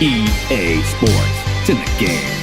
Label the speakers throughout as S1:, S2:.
S1: EA Sports. It's in the game.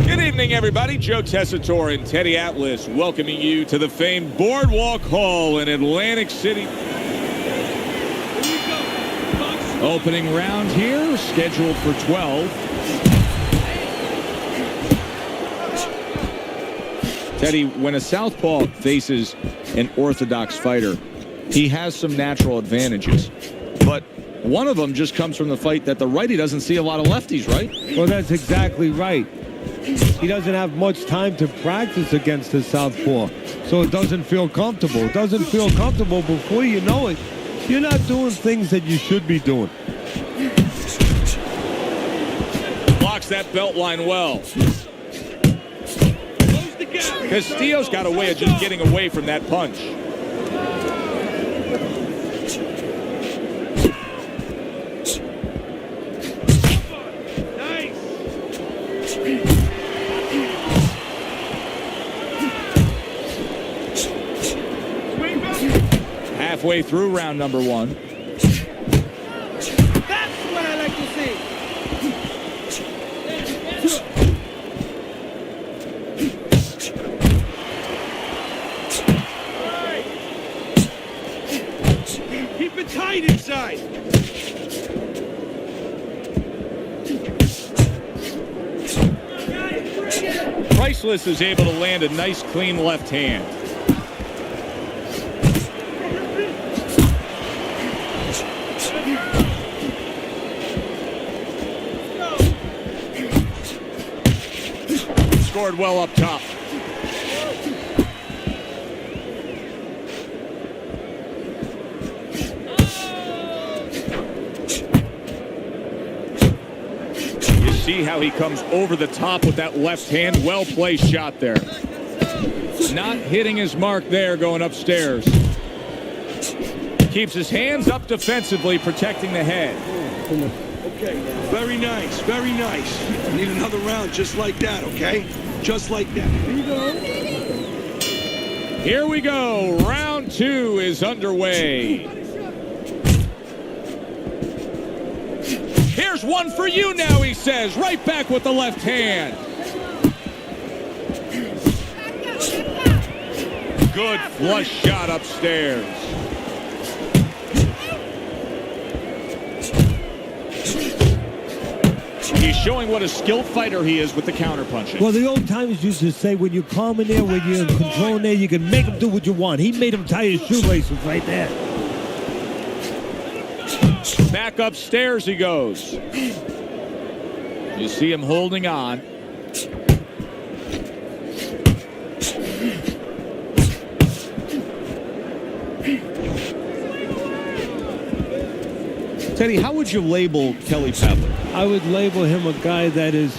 S2: Good evening, everybody. Joe Tessitore and Teddy Atlas welcoming you to the famed Boardwalk Hall in Atlantic City. Opening round here, scheduled for 12. Teddy, when a southpaw faces an orthodox fighter, he has some natural advantages. But one of them just comes from the fight that the righty doesn't see a lot of lefties, right?
S3: Well, that's exactly right. He doesn't have much time to practice against the southpaw, so it doesn't feel comfortable. It doesn't feel comfortable. Before you know it, you're not doing things that you should be doing.
S2: Blocks that belt line well. Castillo's got a way of just getting away from that punch. Halfway through round number one.
S4: That's what I like to see. Keep it tight inside.
S2: Priceless is able to land a nice, clean left hand. Scored well up top. You see how he comes over the top with that left hand. Well placed shot there. Not hitting his mark there going upstairs. Keeps his hands up defensively, protecting the head.
S5: Okay, very nice, very nice. I need another round just like that, okay? Just like that. Here you go.
S2: Here we go. Round two is underway. Here's one for you now, he says. Right back with the left hand. Good flush shot upstairs. He's showing what a skilled fighter he is with the counterpunching.
S3: Well, the old timers used to say when you're calm in there, when you're in control in there, you can make him do what you want. He made him tie his shoelaces right there.
S2: Back upstairs he goes. You see him holding on. Teddy, how would you label Kelly Pavlik?
S3: I would label him a guy that is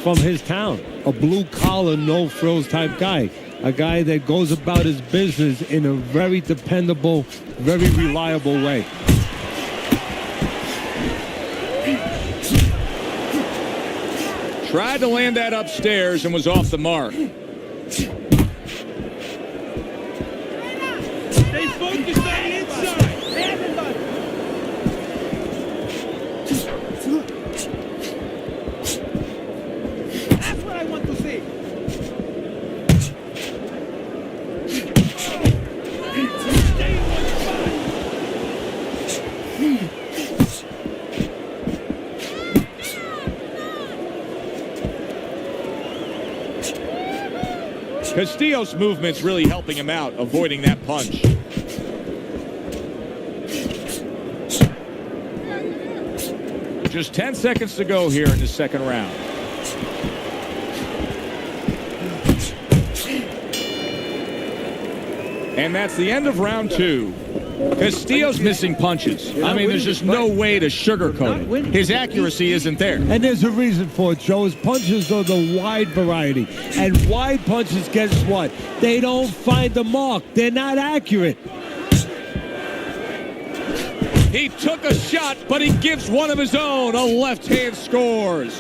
S3: from his town, a blue-collar, no-frills type guy, a guy that goes about his business in a very dependable, very reliable way.
S2: Tried to land that upstairs and was off the mark.
S4: Stay focused on the inside. That's what I want to see. Stay in one
S2: Castillo's movement's really helping him out, avoiding that punch. Just 10 seconds to go here in the second round. And that's the end of round 2. Castillo's missing punches. I mean, there's just no way to sugarcoat it. His accuracy isn't there.
S3: And there's a reason for it, Joe. His punches are the wide variety. And wide punches, guess what? They don't find the mark. They're not accurate.
S2: He took a shot, but he gives one of his own. A left hand scores.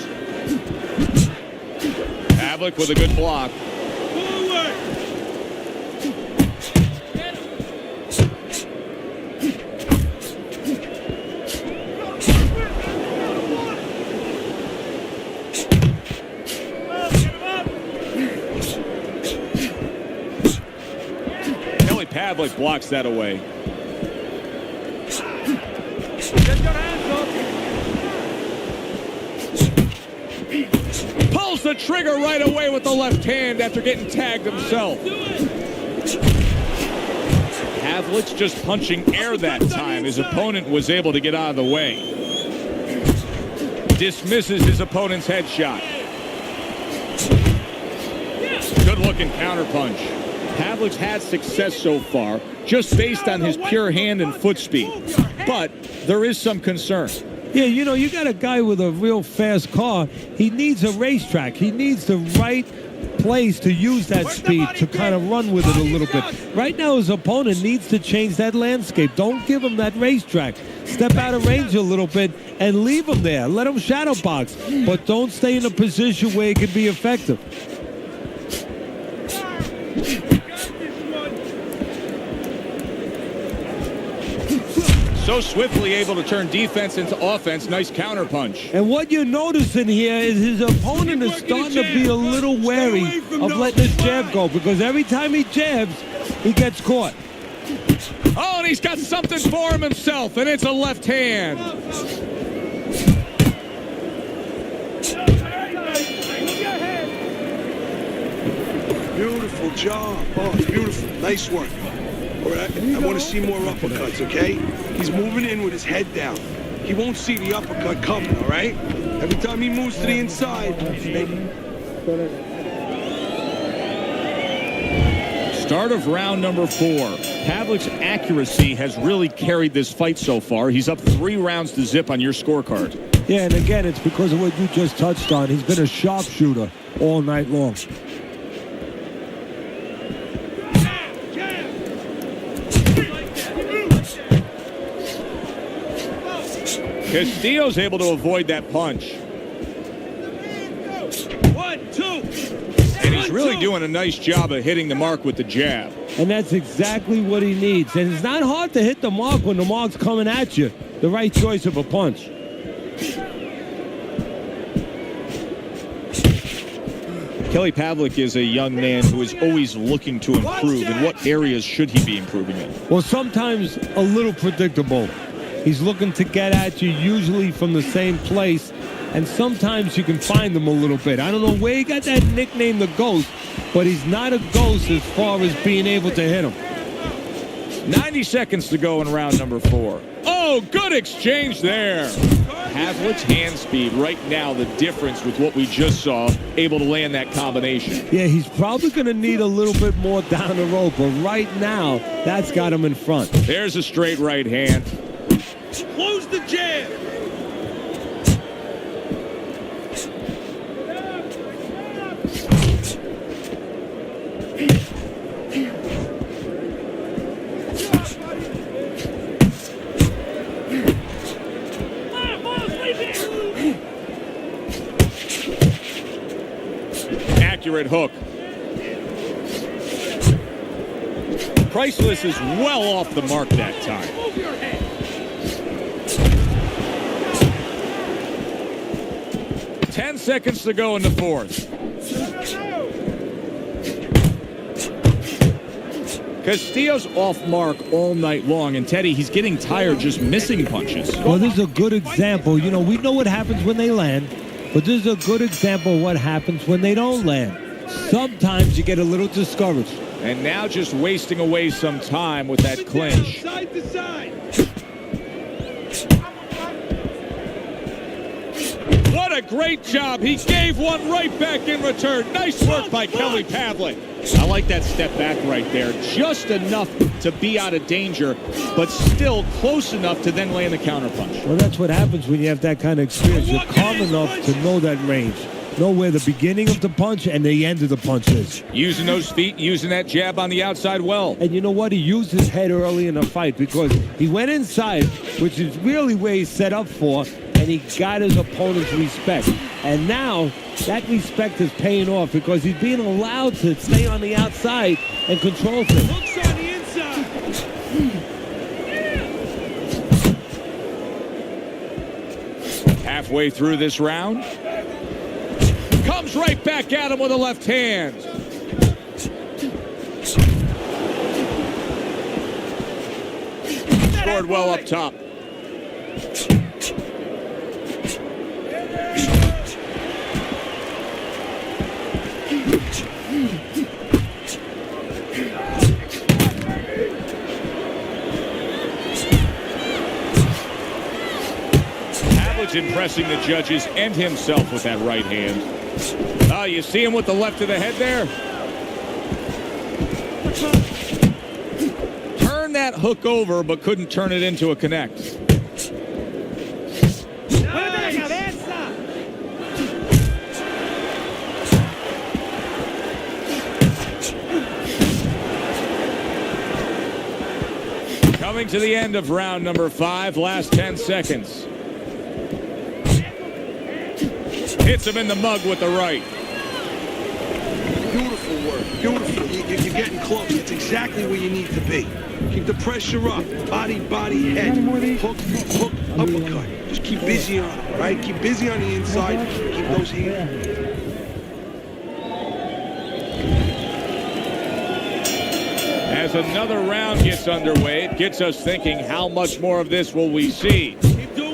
S2: Pavlik with a good block. Pavlik blocks that away. Pulls the trigger right away with the left hand after getting tagged himself. Pavlik's just punching air that time. His opponent was able to get out of the way. Dismisses his opponent's headshot. Good looking counterpunch. Pavlik's had success so far just based on his pure hand and foot speed. But there is some concern.
S3: Yeah, you know, you got a guy with a real fast car. He needs a racetrack. He needs the right place to use that speed to kind of run with it a little bit. Right now, his opponent needs to change that landscape. Don't give him that racetrack. Step out of range a little bit and leave him there. Let him shadow box. But don't stay in a position where it can be effective.
S2: So swiftly able to turn defense into offense. Nice counterpunch.
S3: And what you're noticing here is his opponent is starting to be a little wary of letting his jab go, because every time he jabs, he gets caught.
S2: Oh, and he's got something for him himself, and it's a left hand.
S5: Beautiful job. Oh, it's beautiful. Nice work. All right, I want to see more uppercuts, okay? He's moving in with his head down. He won't see the uppercut coming, all right? Every time he moves to the inside,
S2: Start of round number 4. Pavlik's accuracy has really carried this fight so far. He's up 3 rounds to zip on your scorecard.
S3: Yeah, and again, it's because of what you just touched on. He's been a sharpshooter all night long.
S2: Castillo's able to avoid that punch.
S4: 1, 2.
S2: And he's really doing a nice job of hitting the mark with the jab.
S3: And that's exactly what he needs. And it's not hard to hit the mark when the mark's coming at you. The right choice of a punch.
S2: Kelly Pavlik is a young man who is always looking to improve. In what areas should he be improving in?
S3: Well, sometimes a little predictable. He's looking to get at you, usually from the same place, and sometimes you can find him a little bit. I don't know where he got that nickname, the Ghost, but he's not a ghost as far as being able to hit him.
S2: 90 seconds to go in round number 4. Oh, good exchange there. Pavlik's hand speed right now, the difference with what we just saw, able to land that combination.
S3: Yeah, he's probably going to need a little bit more down the road, but right now, that's got him in front.
S2: There's a straight right hand.
S4: Close Use the jab.
S2: Accurate hook. Priceless is well off the mark that time.
S4: Move your head.
S2: 10 seconds to go in the fourth. Castillo's off mark all night long, and Teddy, he's getting tired just missing punches.
S3: Well, this is a good example. You know, we know what happens when they land, but this is a good example of what happens when they don't land. Sometimes you get a little discouraged.
S2: And now just wasting away some time with that clinch.
S4: Side to side.
S2: What a great job. He gave one right back in return. Nice work by Kelly Pavlik. I like that step back right there. Just enough to be out of danger, but still close enough to then land the counterpunch.
S3: Well, that's what happens when you have that kind of experience. You're calm enough to know that range. Know where the beginning of the punch and the end of the punch is.
S2: Using those feet, using that jab on the outside well.
S3: And you know what? He used his head early in the fight because he went inside, which is really where he's set up for, and he got his opponent's respect. And now that respect is paying off because he's being allowed to stay on the outside and control things.
S4: Hooks on the inside.
S2: Halfway through this round. Comes right back at him with a left hand. Scored well up top. Impressing the judges and himself with that right hand. Oh, you see him with the left of the head there? Turn that hook over, but couldn't turn it into a connect. Coming to the end of round number 5, last 10 seconds. Hits him in the mug with the right.
S5: Beautiful work. Beautiful. You're getting close. It's exactly where you need to be. Keep the pressure up. Body, head. Hook, uppercut. Just keep busy on it, all right? Keep busy on the inside. Keep those hands.
S2: As another round gets underway, it gets us thinking, how much more of this will we see?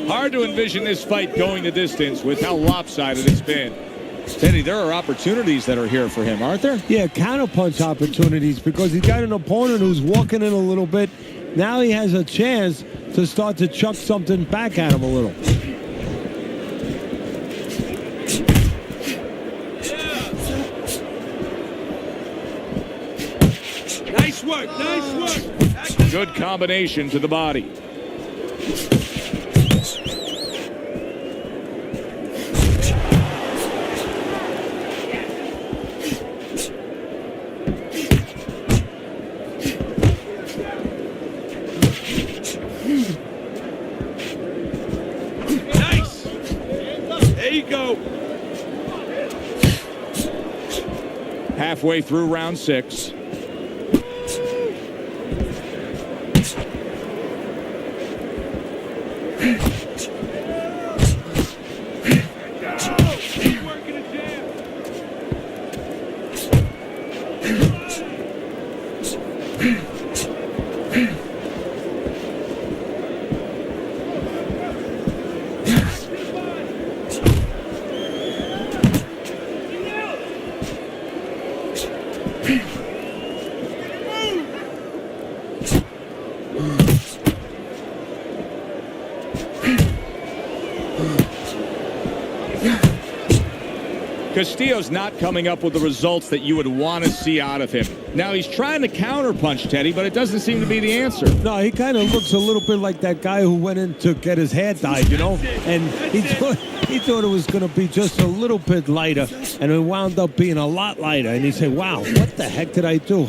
S2: Hard to envision this fight going the distance with how lopsided it's been. Teddy, there are opportunities that are here for him, aren't there?
S3: Yeah, counterpunch opportunities because he's got an opponent who's walking in a little bit. Now he has a chance to start to chuck something back at him a little.
S4: Nice work, nice work.
S2: Good combination to the body. Halfway through round 6. Castillo's not coming up with the results that you would want to see out of him. Now, he's trying to counterpunch Teddy, but it doesn't seem to be the answer.
S3: No, he kind of looks a little bit like that guy who went in to get his hair dyed, you know? And he thought it was going to be just a little bit lighter, and it wound up being a lot lighter. And he said, wow, what the heck did I do?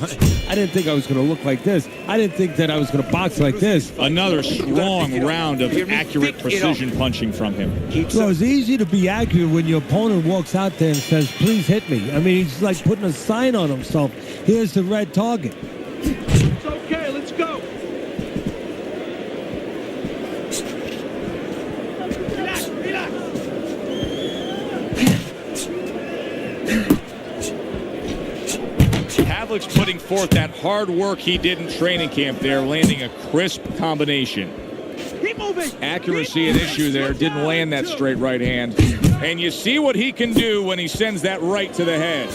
S3: I didn't think I was going to look like this. I didn't think that I was going to box like this.
S2: Another strong round of accurate precision punching from him.
S3: Well, it's easy to be accurate when your opponent walks out there and says, please hit me. I mean, he's like putting a sign on himself. Here's the red target.
S4: It's okay, let's go. Relax, relax.
S2: Pavlik's putting forth that hard work he did in training camp there, landing a crisp combination.
S4: Keep moving.
S2: Accuracy an issue there, didn't land that straight right hand. And you see what he can do when he sends that right to the head.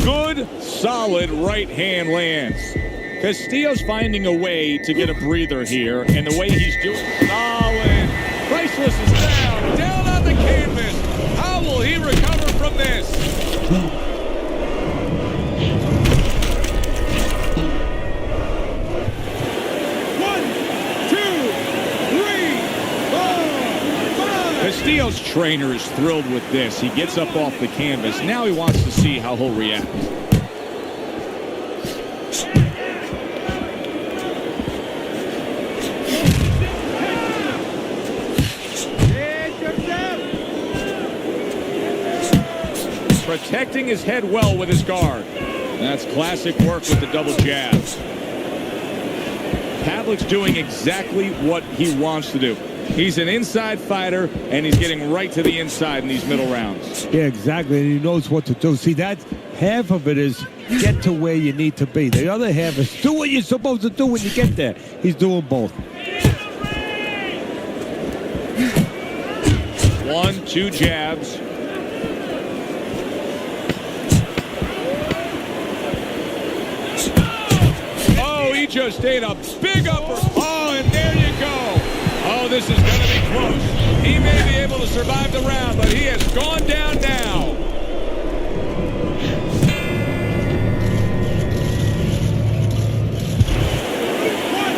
S2: Good, solid right hand lands. Castillo's finding a way to get a breather here, and the way he's doing solid. Priceless is down on the canvas. How will he recover from this?
S4: One, two, three, four, five.
S2: Castillo's trainer is thrilled with this. He gets up off the canvas. Now he wants to see how he'll react. Protecting his head well with his guard. That's classic work with the double jabs. Pavlik's doing exactly what he wants to do. He's an inside fighter, and he's getting right to the inside in these middle rounds.
S3: Yeah, exactly. And he knows what to do. See, that half of it is get to where you need to be. The other half is do what you're supposed to do when you get there. He's doing both.
S2: 1, 2 jabs. He just ate a big upper. Oh, and there you go. Oh, this is going to be close. He may be able to survive the round, but he has gone down now.
S4: One,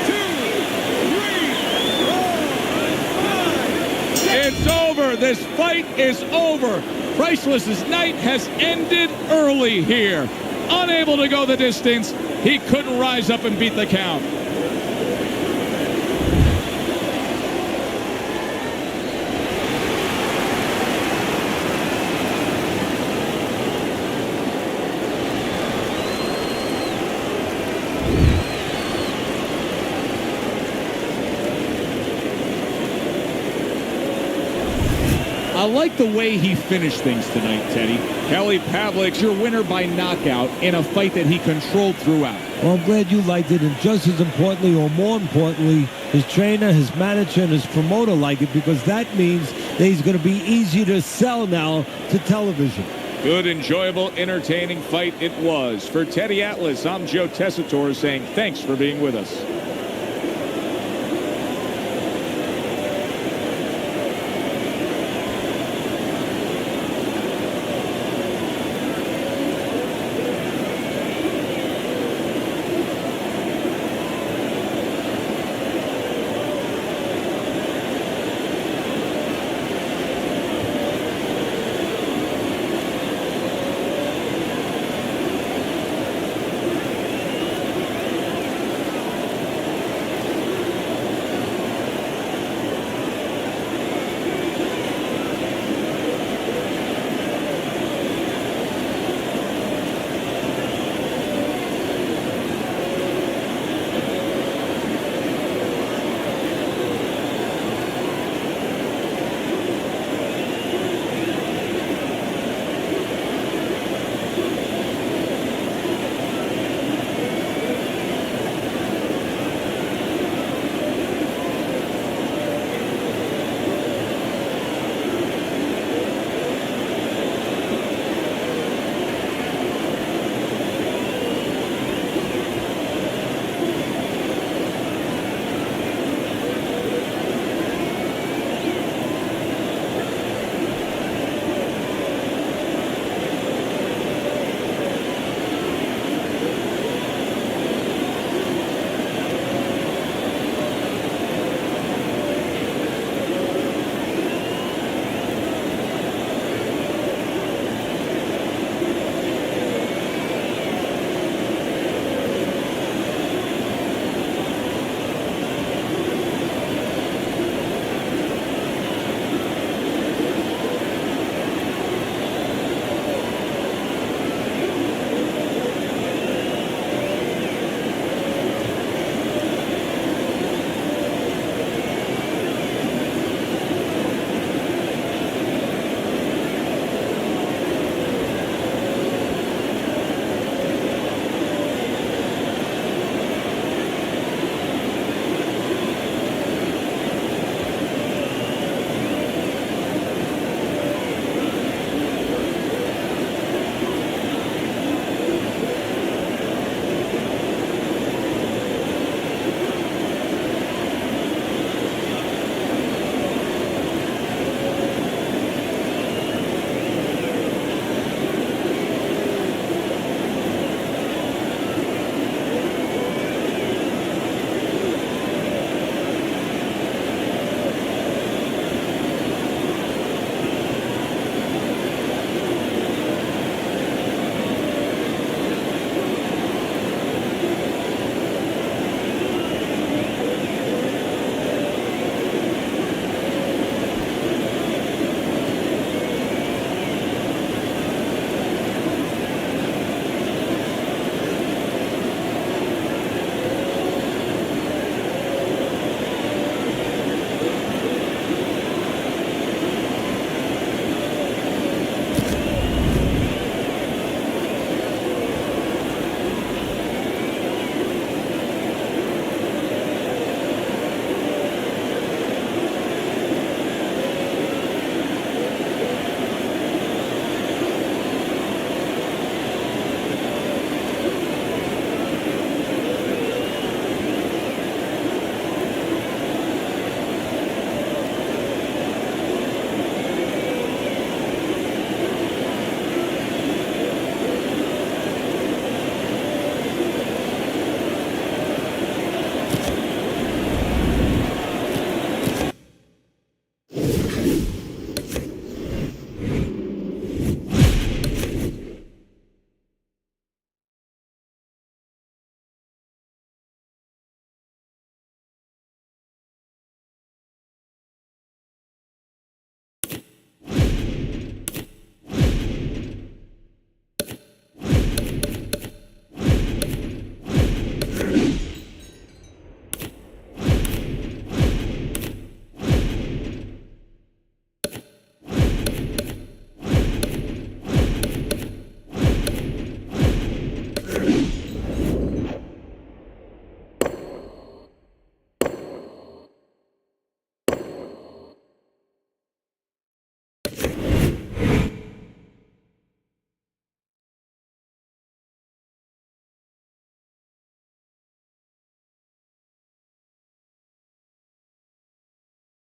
S4: two, three, four, 5.
S2: It's over. This fight is over. Priceless's night has ended early here. Unable to go the distance. He couldn't rise up and beat the count. I like the way he finished things tonight, Teddy. Kelly Pavlik's your winner by knockout in a fight that he controlled throughout.
S3: Well, I'm glad you liked it, and just as importantly, or more importantly, his trainer, his manager, and his promoter like it, because that means that he's going to be easy to sell now to television.
S2: Good, enjoyable, entertaining fight it was. For Teddy Atlas, I'm Joe Tessitore saying thanks for being with us.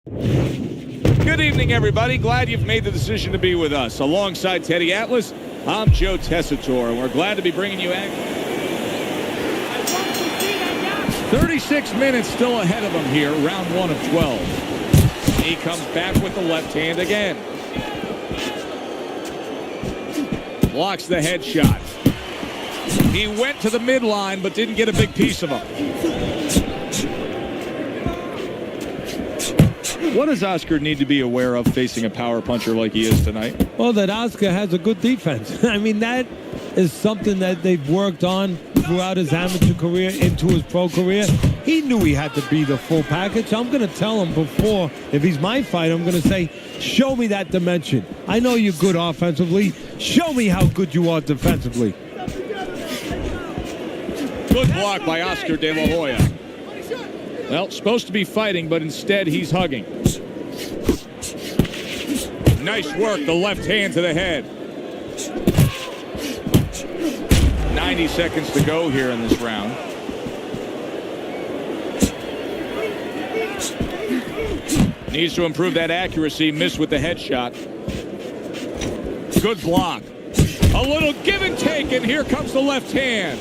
S2: Good evening, everybody. Glad you've made the decision to be with us. Alongside Teddy Atlas, I'm Joe Tessitore, and we're glad to be bringing you action. 36 minutes still ahead of him here, round 1 of 12. He comes back with the left hand again. Blocks the headshot. He went to the midline, but didn't get a big piece of him. What does Oscar need to be aware of facing a power puncher like he is tonight?
S3: Well, that Oscar has a good defense. I mean, that is something that they've worked on throughout his amateur career into his pro career. He knew he had to be the full package. I'm going to tell him before, if he's my fighter, I'm going to say, show me that dimension. I know you're good offensively. Show me how good you are defensively.
S2: Good block by Oscar De La Hoya. Well, supposed to be fighting, but instead he's hugging. Nice work, the left hand to the head. 90 seconds to go here in this round. Needs to improve that accuracy. Missed with the headshot. Good block. A little give and take, and here comes the left hand.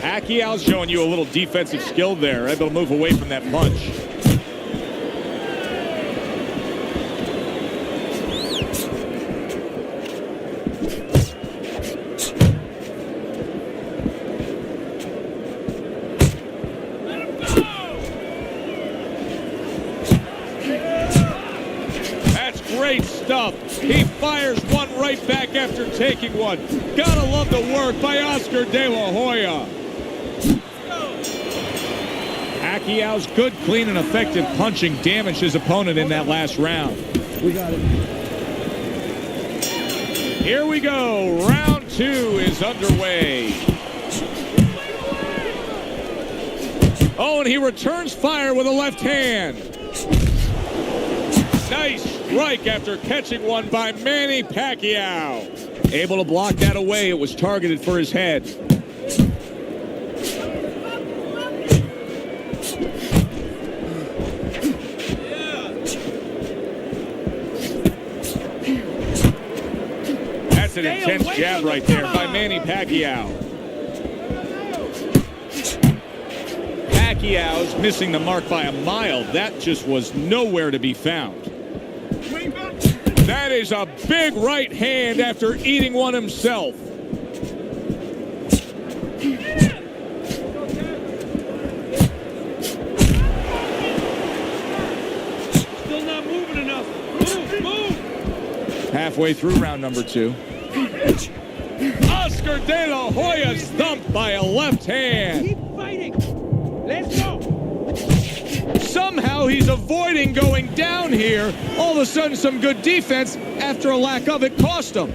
S2: Pacquiao's showing you a little defensive skill there, able to move away from that punch. That's great stuff. He fires one right back after taking one. Gotta love the work by Oscar De La Hoya. Pacquiao's good, clean, and effective punching damaged his opponent in that last round.
S3: We got it.
S2: Here we go. Round 2 is underway. Oh, and he returns fire with a left hand. Nice strike after catching one by Manny Pacquiao. Able to block that away. It was targeted for his head. That's an intense jab right there by Manny Pacquiao. Pacquiao's missing the mark by a mile. That just was nowhere to be found. That is a big right hand after eating one himself.
S4: Still not moving enough. Move, move.
S2: Halfway through round number 2. Oscar De La Hoya thumped by a left hand.
S4: Keep fighting. Let's go.
S2: Somehow he's avoiding going down here. All of a sudden, some good defense after a lack of it cost him.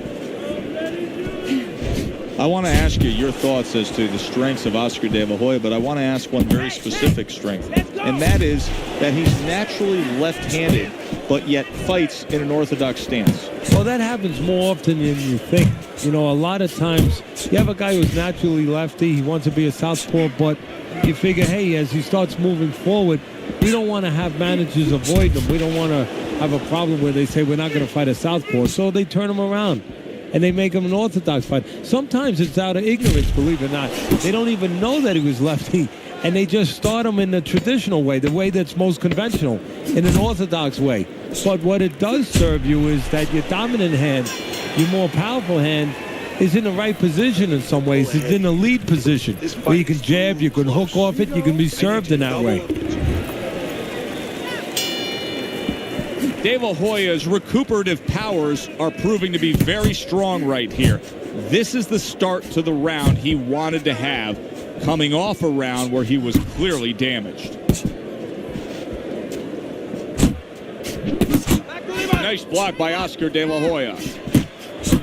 S2: I want to ask you your thoughts as to the strengths of Oscar De La Hoya, but I want to ask one very specific strength, and that is that he's naturally left-handed, but yet fights in an orthodox stance.
S3: Well, that happens more often than you think. You know, a lot of times you have a guy who's naturally lefty. He wants to be a southpaw, but you figure, hey, as he starts moving forward, we don't want to have managers avoid him. We don't want to have a problem where they say we're not going to fight a southpaw. So they turn him around and they make him an orthodox fight. Sometimes it's out of ignorance, believe it or not. They don't even know that he was lefty, and they just start him in the traditional way, the way that's most conventional, in an orthodox way. But what it does serve you is that your dominant hand, your more powerful hand, is in the right position in some ways. It's in the lead position where you can jab, you can hook off it, you can be served in that way.
S2: De La Hoya's recuperative powers are proving to be very strong right here. This is the start to the round he wanted to have, coming off a round where he was clearly damaged. Nice block by Oscar De La Hoya.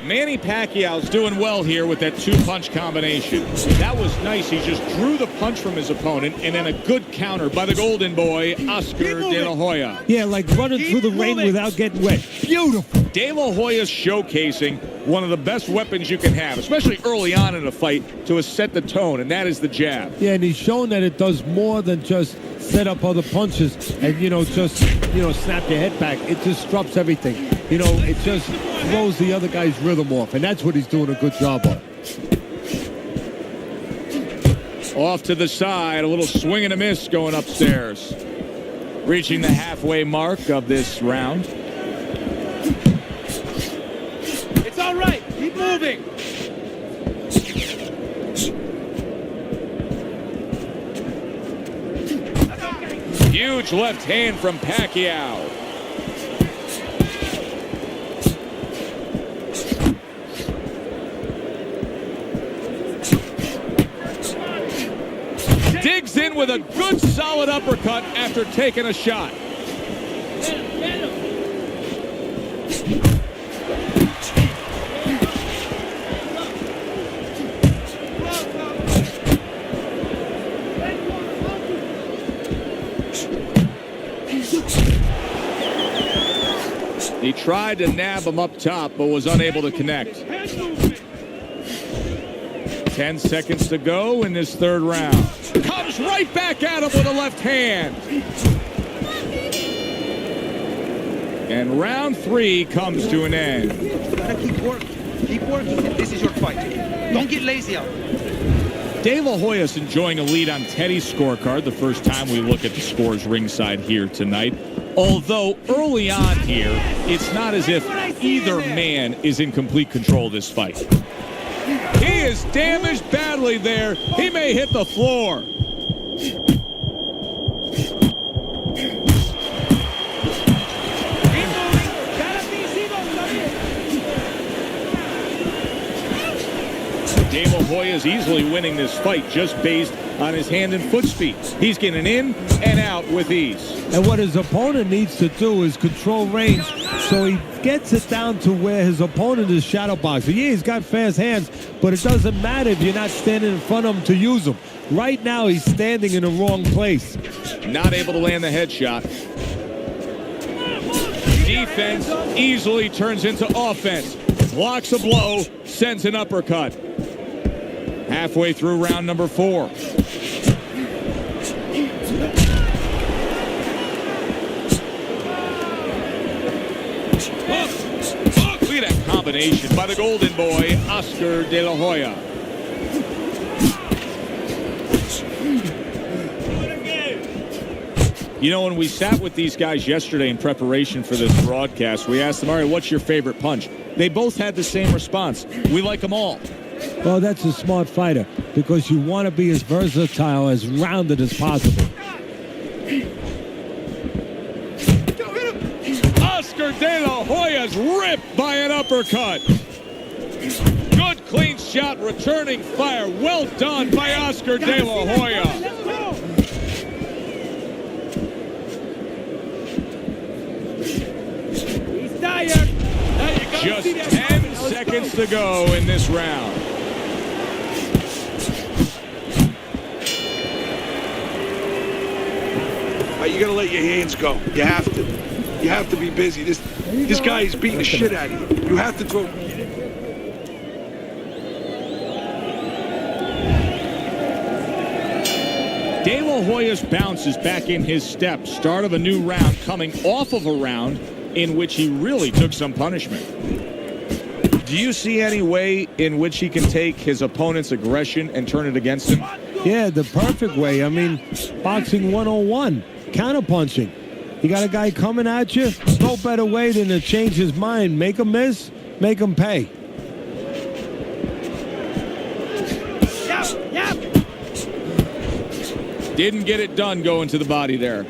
S2: Manny Pacquiao's doing well here with that two-punch combination. That was nice. He just drew the punch from his opponent, and then a good counter by the golden boy, Oscar De La Hoya.
S3: Yeah, like running through the ring without getting wet. Beautiful.
S2: De La Hoya's showcasing one of the best weapons you can have, especially early on in a fight, to set the tone, and that is the jab.
S3: Yeah, and he's shown that it does more than just set up other punches and, just, snap your head back. It disrupts everything. It just throws the other guy's rhythm off, and that's what he's doing a good job of.
S2: Off to the side, a little swing and a miss going upstairs. Reaching the halfway mark of this round.
S4: It's all right. Keep moving.
S2: Huge left hand from Pacquiao. Digs in with a good solid uppercut after taking a shot.
S4: Get him.
S2: He tried to nab him up top, but was unable to connect. 10 seconds to go in this third round. Comes right back at him with a left hand. And round 3 comes to an end.
S6: You gotta keep working. Keep working. This is your fight. Don't get lazy out.
S2: De La Hoya's enjoying a lead on Teddy's scorecard, the first time we look at the scores ringside here tonight. Although early on here, it's not as if either man is in complete control of this fight. He is damaged badly there. He may hit the floor. De La Hoya is easily winning this fight just based on his hand and foot speed. He's getting in and out with ease.
S3: And what his opponent needs to do is control range so he gets it down to where his opponent is shadow boxing. Yeah, he's got fast hands, but it doesn't matter if you're not standing in front of him to use them. Right now, he's standing in the wrong place.
S2: Not able to land the headshot. Defense easily turns into offense. Blocks a blow, sends an uppercut. Halfway through round number 4. Look at that combination by the golden boy, Oscar De La Hoya. When we sat with these guys yesterday in preparation for this broadcast, we asked them, all right, what's your favorite punch? They both had the same response. We like them all.
S3: Well, that's a smart fighter because you want to be as versatile, as rounded as possible.
S2: Oscar De La Hoya's ripped by an uppercut. Good clean shot, returning fire. Well done by Oscar De La Hoya.
S4: He's tired.
S2: Just 10 seconds to go in this round.
S5: You gotta let your hands go. You have to. You have to be busy. This guy is beating the shit out of you. You have to throw.
S2: De La Hoya's bounce is back in his step. Start of a new round, coming off of a round in which he really took some punishment. Do you see any way in which he can take his opponent's aggression and turn it against him?
S3: Yeah, the perfect way. I mean, boxing 101, counterpunching. You got a guy coming at you, no better way than to change his mind. Make him miss, make him pay.
S2: Didn't get it done going to the body there.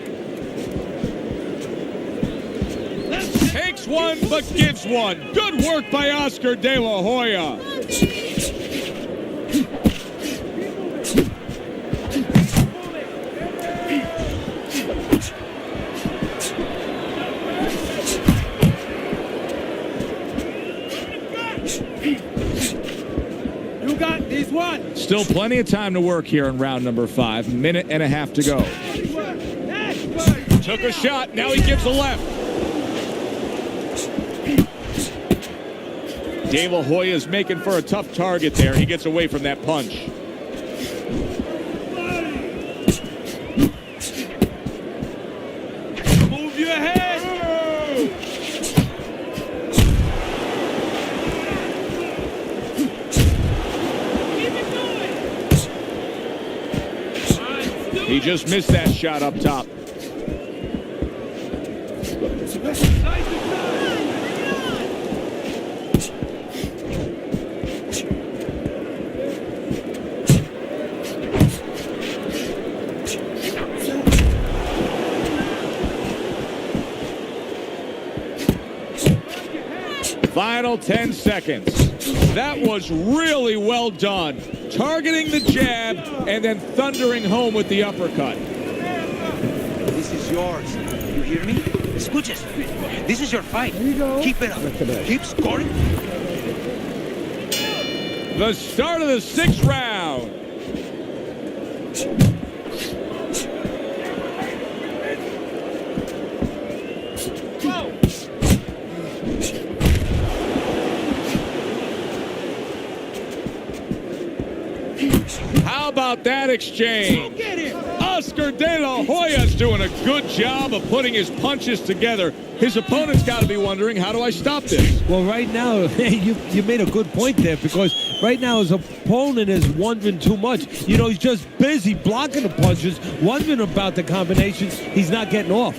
S2: Takes one, but gives one. Good work by Oscar De La Hoya. Still plenty of time to work here in round number 5. Minute and a half to go. Took a shot. Now he gives a left. De La Hoya is making for a tough target there. He gets away from that punch.
S4: Move your head.
S2: He just missed that shot up top. Final 10 seconds. That was really well done. Targeting the jab and then thundering home with the uppercut.
S6: This is yours. You hear me? Escuches. This is your fight. Keep it up. Keep scoring.
S2: The start of the 6th round. How about that exchange? Oscar De La Hoya's doing a good job of putting his punches together. His opponent's got to be wondering, how do I stop this?
S3: Well, right now, you made a good point there, because right now his opponent is wondering too much. You know, he's just busy blocking the punches, wondering about the combinations. He's not getting off.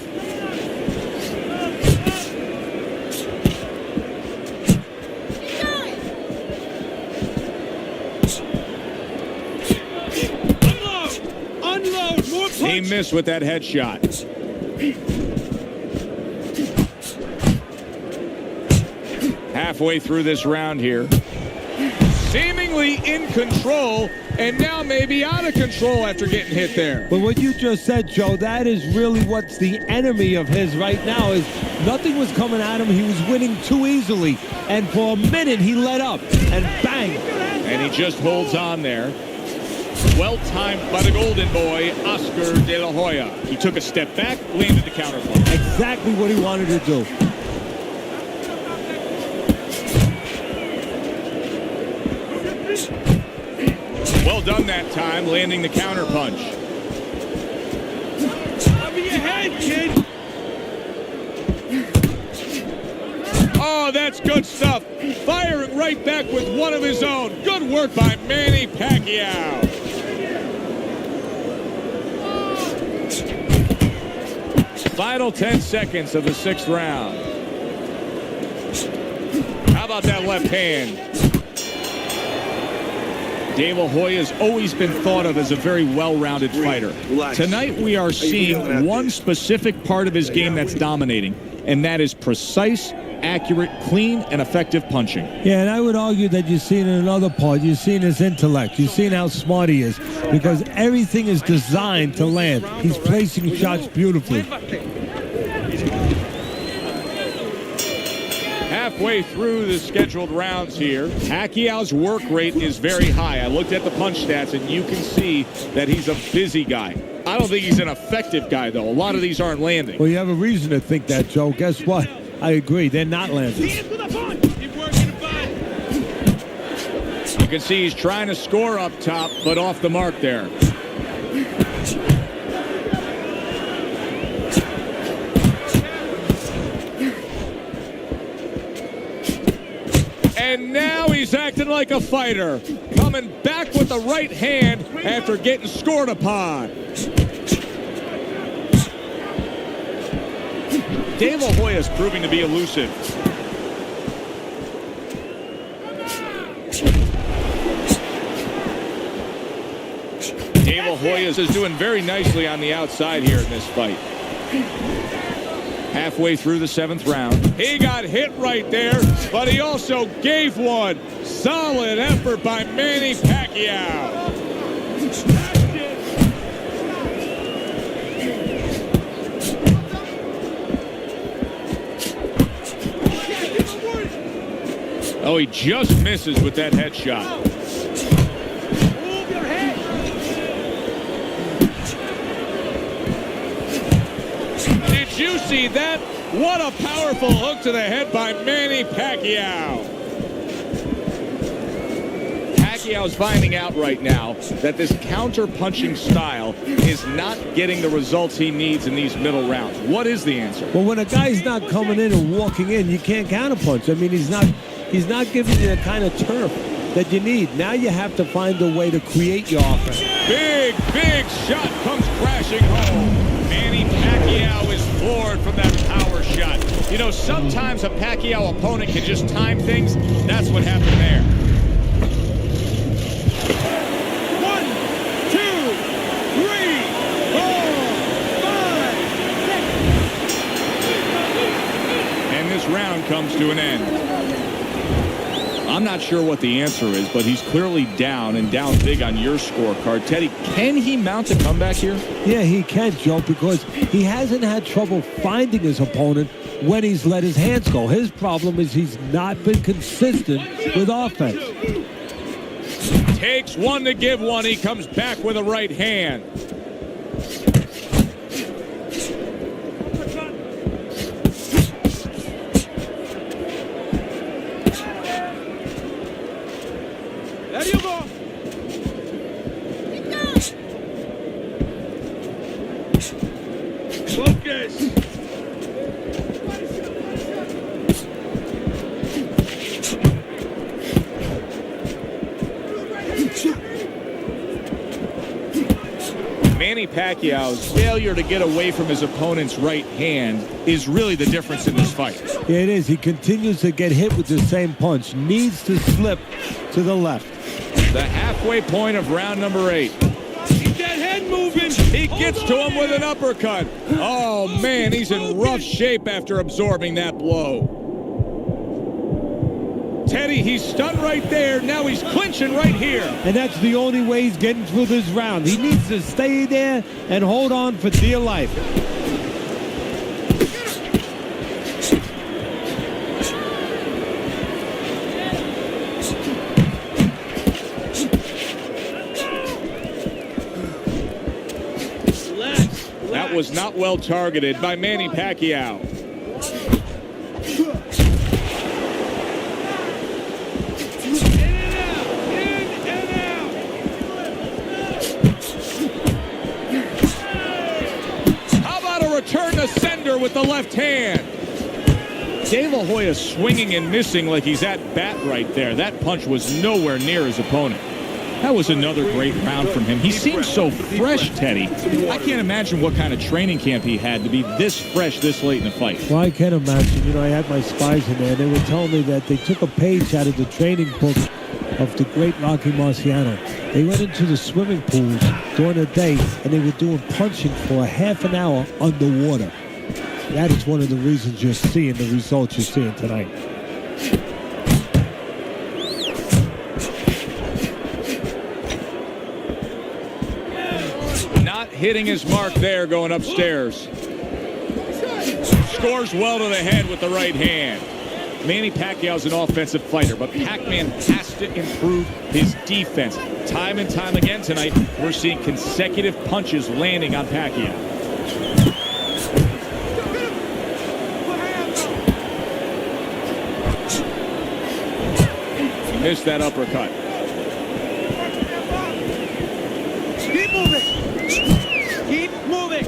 S2: He missed with that headshot. Halfway through this round here. Seemingly in control, and now maybe out of control after getting hit there.
S3: But what you just said, Joe, that is really what's the enemy of his right now, is nothing was coming at him. He was winning too easily. And for a minute, he let up, and bang.
S2: And he just holds on there. Well timed by the golden boy, Oscar De La Hoya. He took a step back, landed the counterpunch.
S3: Exactly what he wanted to do.
S2: Well done that time, landing the counterpunch.
S4: Cover your head, kid.
S2: Oh, that's good stuff. Firing right back with one of his own. Good work by Manny Pacquiao. Final 10 seconds of the 6th round. How about that left hand? De La Hoya has always been thought of as a very well-rounded fighter. Tonight we are seeing one specific part of his game that's dominating, and that is precise, accurate, clean, and effective punching.
S3: Yeah, and I would argue that you've seen in another part, you've seen his intellect, you've seen how smart he is, because everything is designed to land. He's placing shots beautifully.
S2: Halfway through the scheduled rounds here, Pacquiao's work rate is very high. I looked at the punch stats, and you can see that he's a busy guy. I don't think he's an effective guy, though. A lot of these aren't landing.
S3: Well, you have a reason to think that, Joe. Guess what? I agree. They're not landing.
S4: Keep working the body.
S2: You can see he's trying to score up top, but off the mark there. And now he's acting like a fighter, coming back with the right hand after getting scored upon. De La Hoya is proving to be elusive. De La Hoya is doing very nicely on the outside here in this fight. Halfway through the 7th round. He got hit right there, but he also gave one. Solid effort by Manny Pacquiao. Oh, he just misses with that headshot. Did you see that? What a powerful hook to the head by Manny Pacquiao. Pacquiao's finding out right now that this counter-punching style is not getting the results he needs in these middle rounds. What is the answer?
S3: Well, when a guy's not coming in and walking in, you can't counterpunch. I mean, he's not giving you the kind of turf that you need. Now you have to find a way to create your offense.
S2: Big shot comes crashing home. Manny Pacquiao is floored from that power shot. You know, sometimes a Pacquiao opponent can just time things. That's what happened there.
S4: 1, 2, 3, 4, 5, 6.
S2: And this round comes to an end. I'm not sure what the answer is, but he's clearly down and down big on your scorecard. Teddy, can he mount a comeback here?
S3: Yeah, he can, Joe, because he hasn't had trouble finding his opponent when he's let his hands go. His problem is he's not been consistent with offense.
S2: Takes one to give one. He comes back with a right hand.
S4: There you go.
S5: Focus.
S2: Manny Pacquiao's failure to get away from his opponent's right hand is really the difference in this fight.
S3: Yeah, it is. He continues to get hit with the same punch. Needs to slip to the left.
S2: The halfway point of round number 8.
S4: Keep that head moving.
S2: He gets to him with an uppercut. Oh, man, he's in rough shape after absorbing that blow. Teddy, he's stunned right there. Now he's clinching right here.
S3: And that's the only way he's getting through this round. He needs to stay there and hold on for dear life.
S2: That was not well targeted by Manny Pacquiao. Return to sender with the left hand. De La Hoya swinging and missing like he's at bat right there. That punch was nowhere near his opponent. That was another great round from him. He seems so fresh, Teddy. I can't imagine what kind of training camp he had to be this fresh this late in the fight.
S3: Well, I can't imagine. You know, I had my spies in there. They were telling me that they took a page out of the training book of the great Rocky Marciano. They went into the swimming pools during the day and they were doing punching for a half an hour underwater. That is one of the reasons you're seeing the results you're seeing tonight.
S2: Not hitting his mark there going upstairs. Scores well to the head with the right hand. Manny Pacquiao's an offensive fighter, but Pac-Man has to improve his defense. Time and time again tonight, we're seeing consecutive punches landing on Pacquiao. He missed that uppercut.
S6: Keep moving. Keep moving.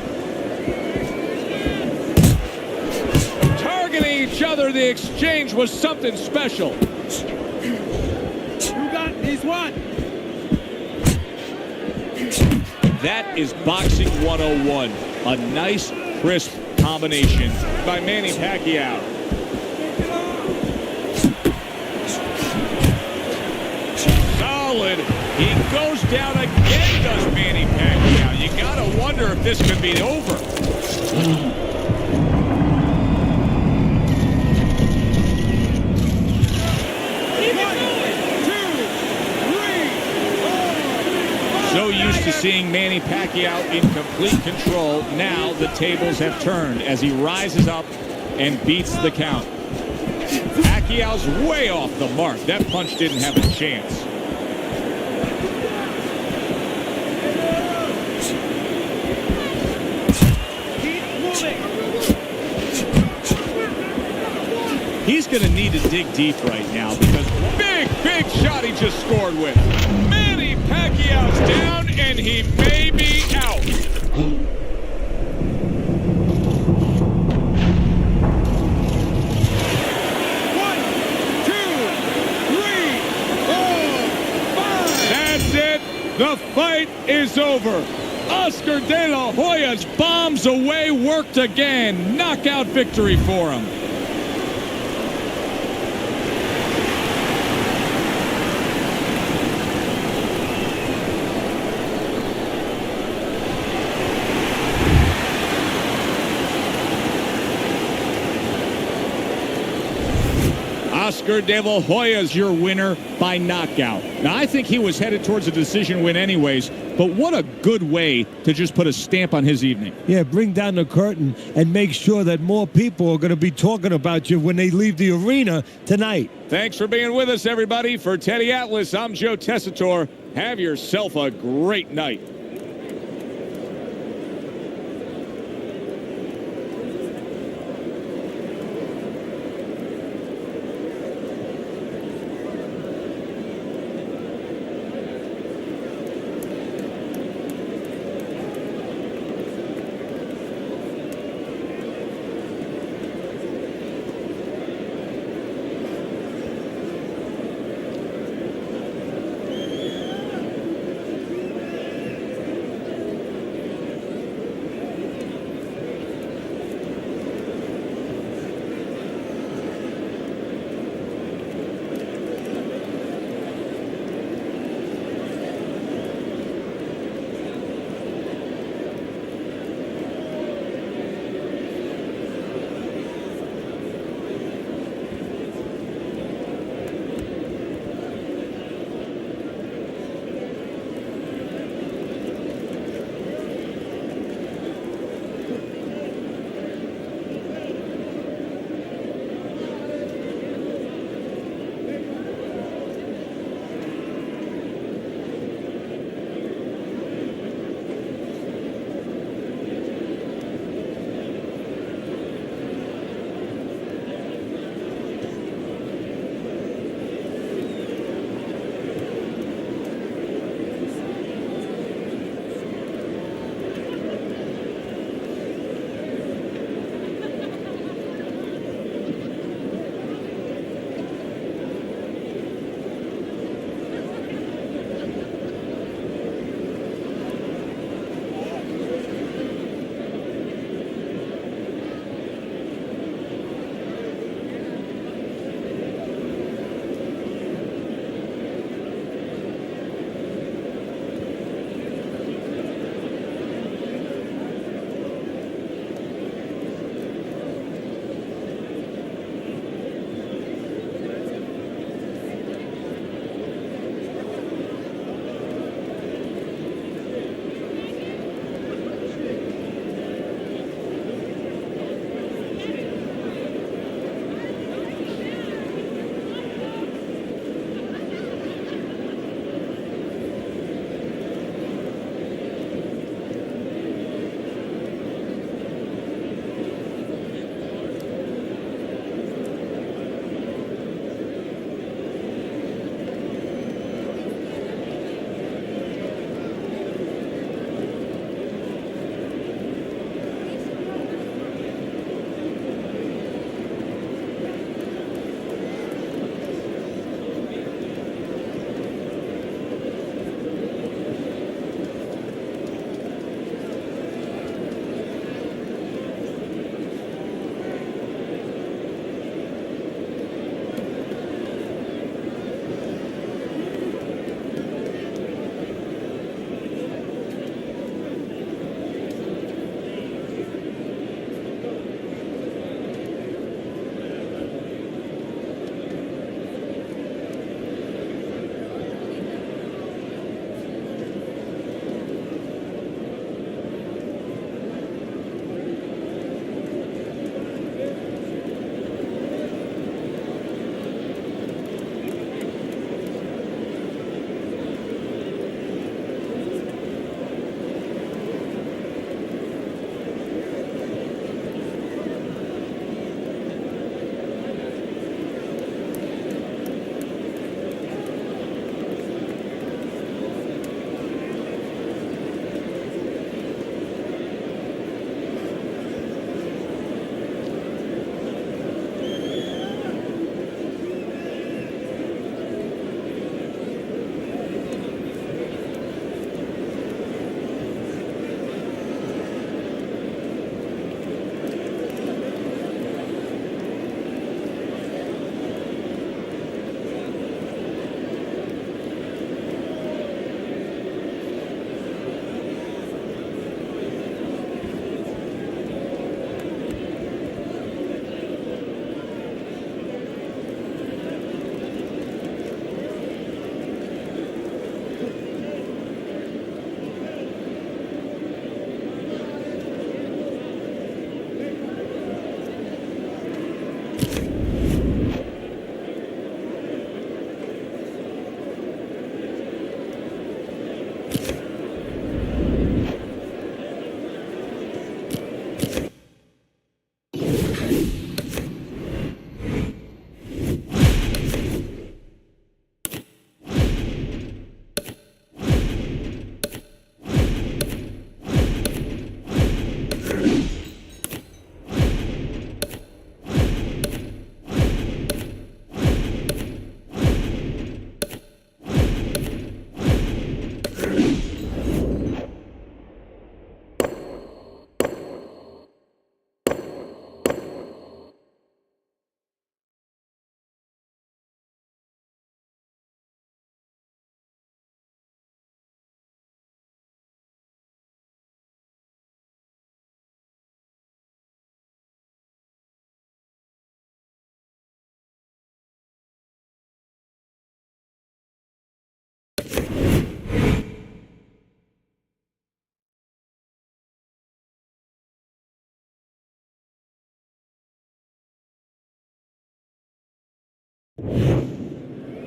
S2: Each other, the exchange was something special.
S4: You got this one.
S2: That is boxing 101. A nice, crisp combination by Manny Pacquiao. Solid. He goes down again, does Manny Pacquiao. You gotta wonder if this could be over. So used to seeing Manny Pacquiao in complete control, now the tables have turned as he rises up and beats the count. Pacquiao's way off the mark. That punch didn't have a chance.
S6: Keep moving.
S2: going to need to dig deep right now because big shot he just scored with. Manny Pacquiao's down, and he may be out. One, two, three, four, five. That's it. The fight is over. Oscar De La Hoya's bombs away, worked again. Knockout victory for him. Oscar De La Hoya's your winner by knockout. Now, I think he was headed towards a decision win anyways, but what a good way to just put a stamp on his evening.
S3: Yeah, bring down the curtain and make sure that more people are going to be talking about you when they leave the arena tonight.
S2: Thanks for being with us, everybody. For Teddy Atlas, I'm Joe Tessitore. Have yourself a great night.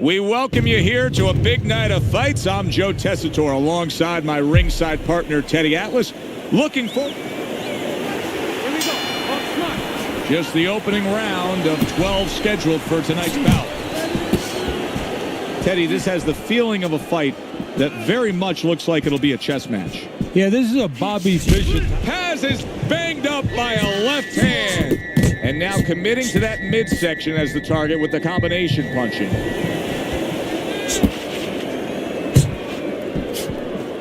S2: We welcome you here to a big night of fights. I'm Joe Tessitore alongside my ringside partner, Teddy Atlas. Looking for...
S4: Here we go. Oh,
S2: just the opening round of 12 scheduled for tonight's bout. Teddy, this has the feeling of a fight that very much looks like it'll be a chess match.
S3: Yeah, this is a Bobby Fischer.
S2: Paz is banged up by a left hand. And now committing to that midsection as the target with the combination punching.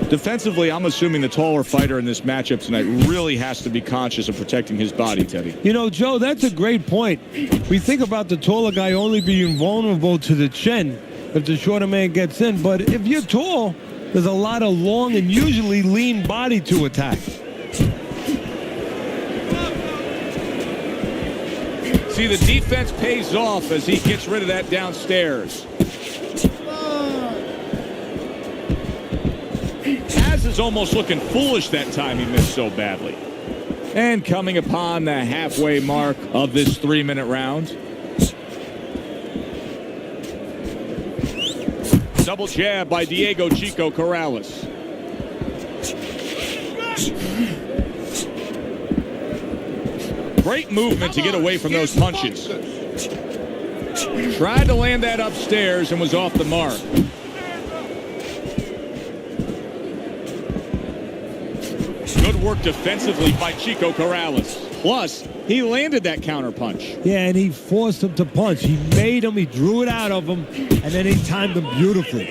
S2: Defensively, I'm assuming the taller fighter in this matchup tonight really has to be conscious of protecting his body, Teddy.
S3: You know, Joe, that's a great point. We think about the taller guy only being vulnerable to the chin if the shorter man gets in. But if you're tall, there's a lot of long and usually lean body to attack.
S2: See, the defense pays off as he gets rid of that downstairs. Paz is almost looking foolish that time he missed so badly. And coming upon the halfway mark of this 3-minute round. Double jab by Diego Chico Corrales. Great movement to get away from those punches. Tried to land that upstairs and was off the mark. Good work defensively by Chico Corrales. Plus, he landed that counter punch.
S3: Yeah, and he forced him to punch. He made him, he drew it out of him, and then he timed him beautifully.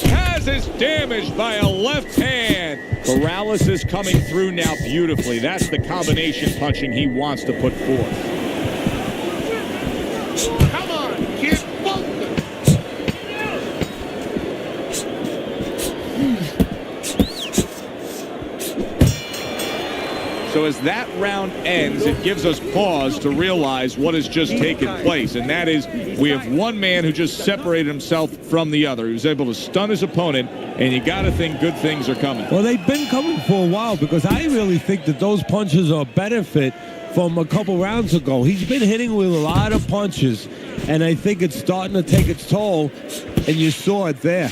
S2: Paz is damaged by a left hand. Corrales is coming through now beautifully. That's the combination punching he wants to put forth.
S5: Come on, kid, focus.
S2: So as that round ends, it gives us pause to realize what has just taken place. And that is, we have one man who just separated himself from the other. He was able to stun his opponent, and you got to think good things are coming.
S3: Well, they've been coming for a while because I really think that those punches are a benefit from a couple rounds ago. He's been hitting with a lot of punches, and I think it's starting to take its toll, and you saw it there.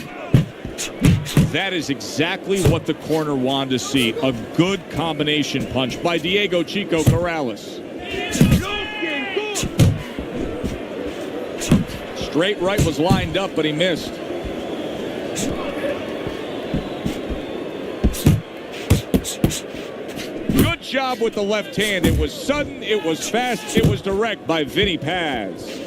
S2: That is exactly what the corner wanted to see. A good combination punch by Diego Chico Corrales. Straight right was lined up, but he missed. Good job with the left hand. It was sudden, it was fast, it was direct by Vinny Paz.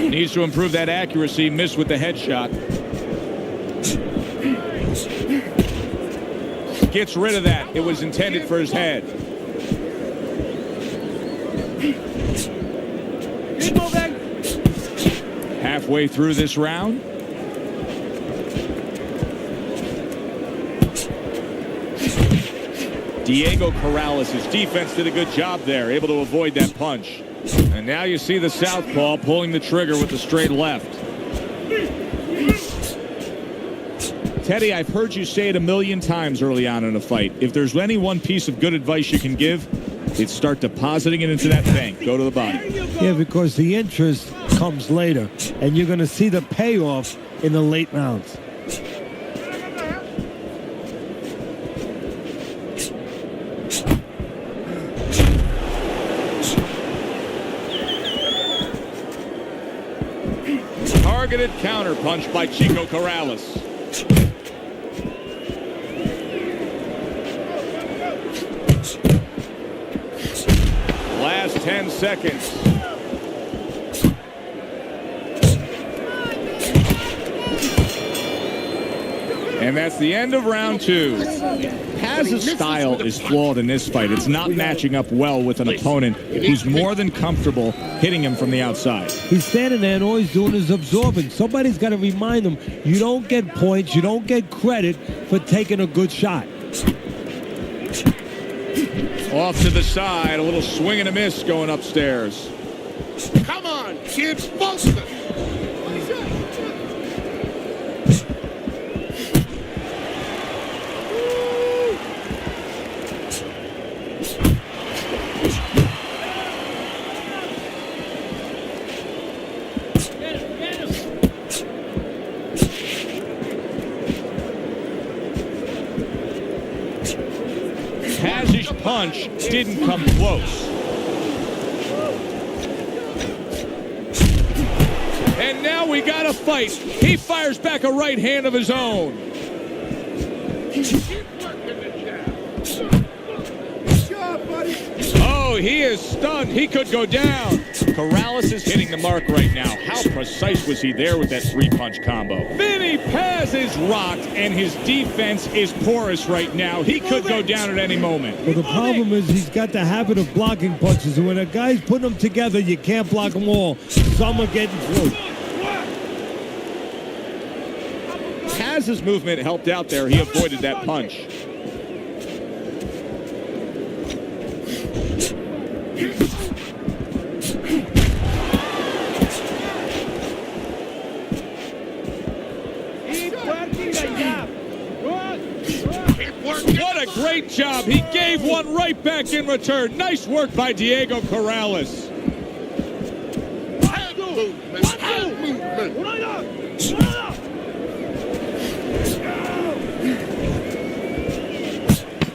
S2: Needs to improve that accuracy. Missed with the headshot. Gets rid of that. It was intended for his head. Halfway through this round. Diego Corrales' defense did a good job there, able to avoid that punch. And now you see the southpaw pulling the trigger with the straight left. Teddy, I've heard you say it a million times early on in a fight. If there's any one piece of good advice you can give, it's start depositing it into that bank. Go to the body.
S3: Yeah, because the interest comes later, and you're going to see the payoff in the late rounds.
S2: Targeted counterpunch by Chico Corrales. Last 10 seconds. And that's the end of round 2. Paz's style is flawed in this fight. It's not matching up well with an opponent who's more than comfortable hitting him from the outside.
S3: He's standing there and all he's doing is absorbing. Somebody's got to remind him, you don't get points, you don't get credit for taking a good shot.
S2: Off to the side, a little swing and a miss going upstairs.
S5: Come on, kids, both of them.
S2: Paz's punch didn't come close. And now we got a fight. He fires back a right hand of his own. Oh, he is stunned. He could go down. Corrales is hitting the mark right now. How precise was he there with that 3-punch combo? Vinny Paz is rocked, and his defense is porous right now. He could go down at any moment.
S3: Well, the problem is he's got the habit of blocking punches, and when a guy's putting them together, you can't block them all. Some are getting through.
S2: Paz's movement helped out there. He avoided that punch. What a great job. He gave one right back in return. Nice work by Diego Corrales.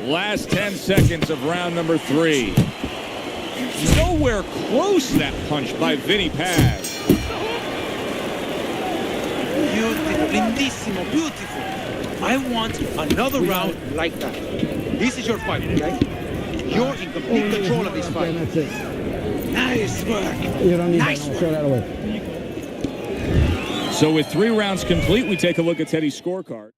S2: Last 10 seconds of round number 3. Nowhere close that punch by Vinny Paz.
S6: Beautiful, lindissimo, beautiful. I want another round like that. This is your fight, okay? You're in complete control of this fight. Nice work. Nice work.
S2: So with 3 rounds complete, we take a look at Teddy's scorecard.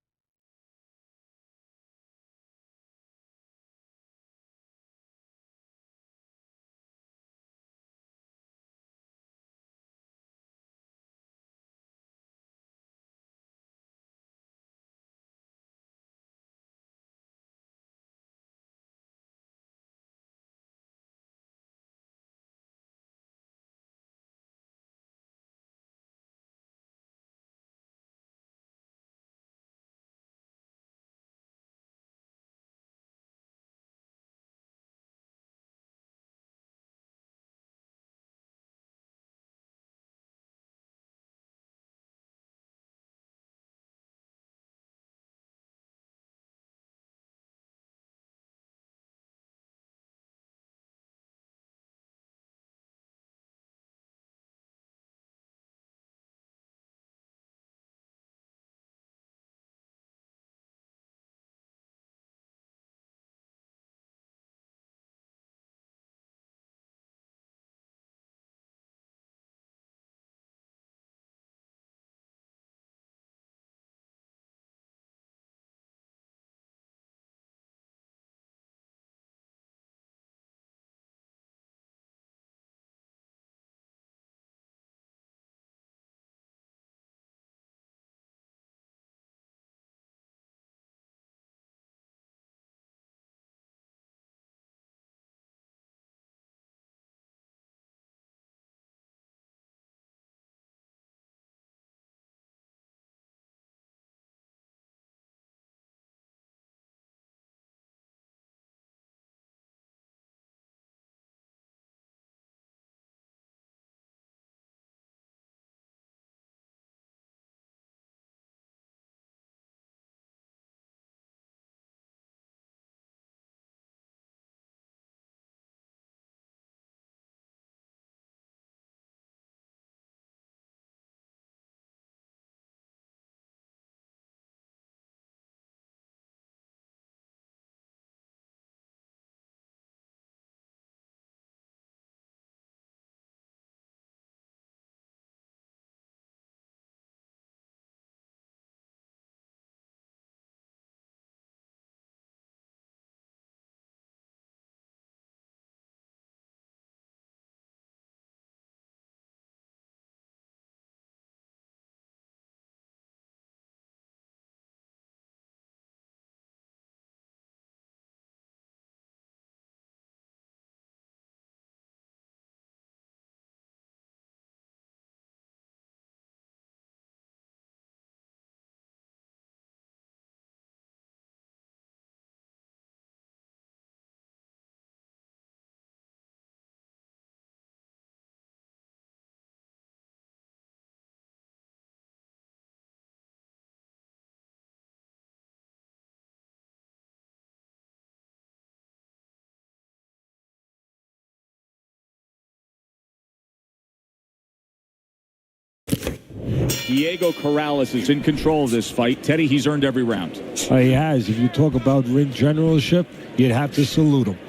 S2: Diego Corrales is in control of this fight. Teddy, he's earned every round.
S3: He has. If you talk about ring generalship, you'd have to salute him.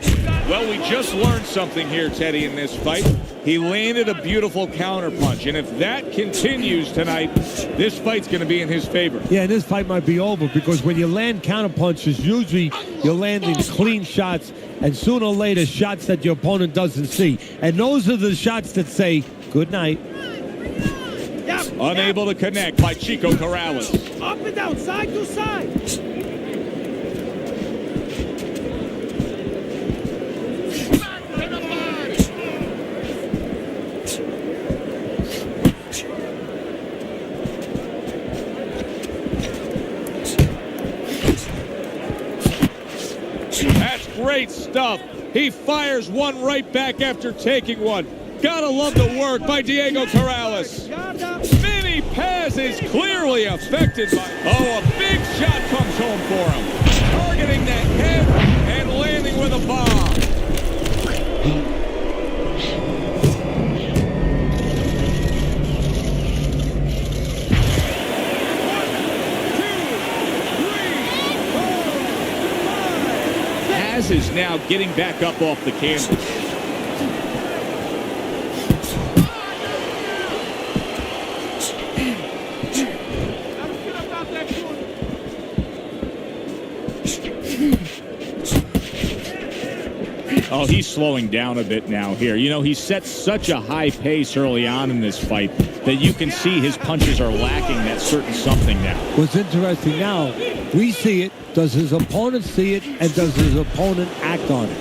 S2: Well, we just learned something here, Teddy, in this fight. He landed a beautiful counterpunch, and if that continues tonight, this fight's going to be in his favor.
S3: Yeah, and this fight might be over because when you land counterpunches, usually you're landing clean shots, and sooner or later, shots that your opponent doesn't see. And those are the shots that say, good night.
S2: Unable to connect by Chico Corrales.
S4: Up and down, side to side.
S2: That's great stuff. He fires one right back after taking one. Gotta love the work by Diego Corrales. Vinny Paz is clearly affected by... Oh, a big shot comes home for him. Targeting the head and landing with a bomb. Paz is now getting back up off the canvas. Oh, he's slowing down a bit now here. You know, he set such a high pace early on in this fight that you can see his punches are lacking that certain something now.
S3: What's interesting now, we see it, does his opponent see it, and does his opponent act on it?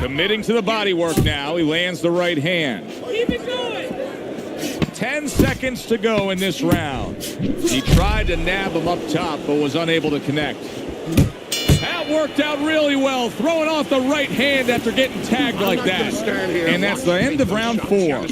S2: Committing to the body work now. He lands the right hand.
S4: Keep it going.
S2: 10 seconds to go in this round. He tried to nab him up top, but was unable to connect. That worked out really well, throwing off the right hand after getting tagged like that. And that's the end of round 4.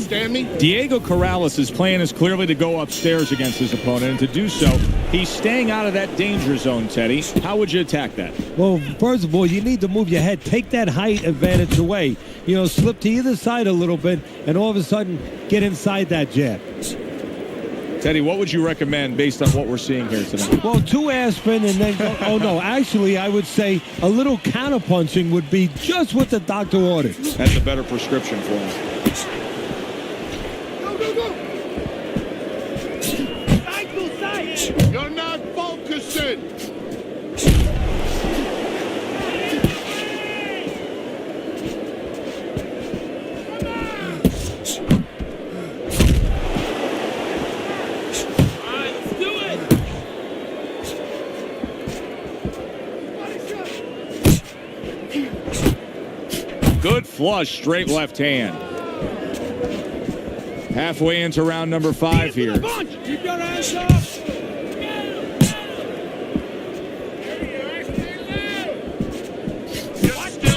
S2: Diego Corrales' plan is clearly to go upstairs against his opponent, and to do so, he's staying out of that danger zone, Teddy. How would you attack that?
S3: Well, first of all, you need to move your head. Take that height advantage away. You know, slip to either side a little bit, and all of a sudden, get inside that jab.
S2: Teddy, what would you recommend based on what we're seeing here tonight?
S3: Well, 2 aspirin and then go, oh no, actually I would say a little counterpunching would be just what the doctor ordered.
S2: That's a better prescription for him.
S4: Go, go, go. Side to side.
S5: You're not focusing.
S2: Good flush, straight left hand. Halfway into round number 5 here.
S4: Keep your hands up.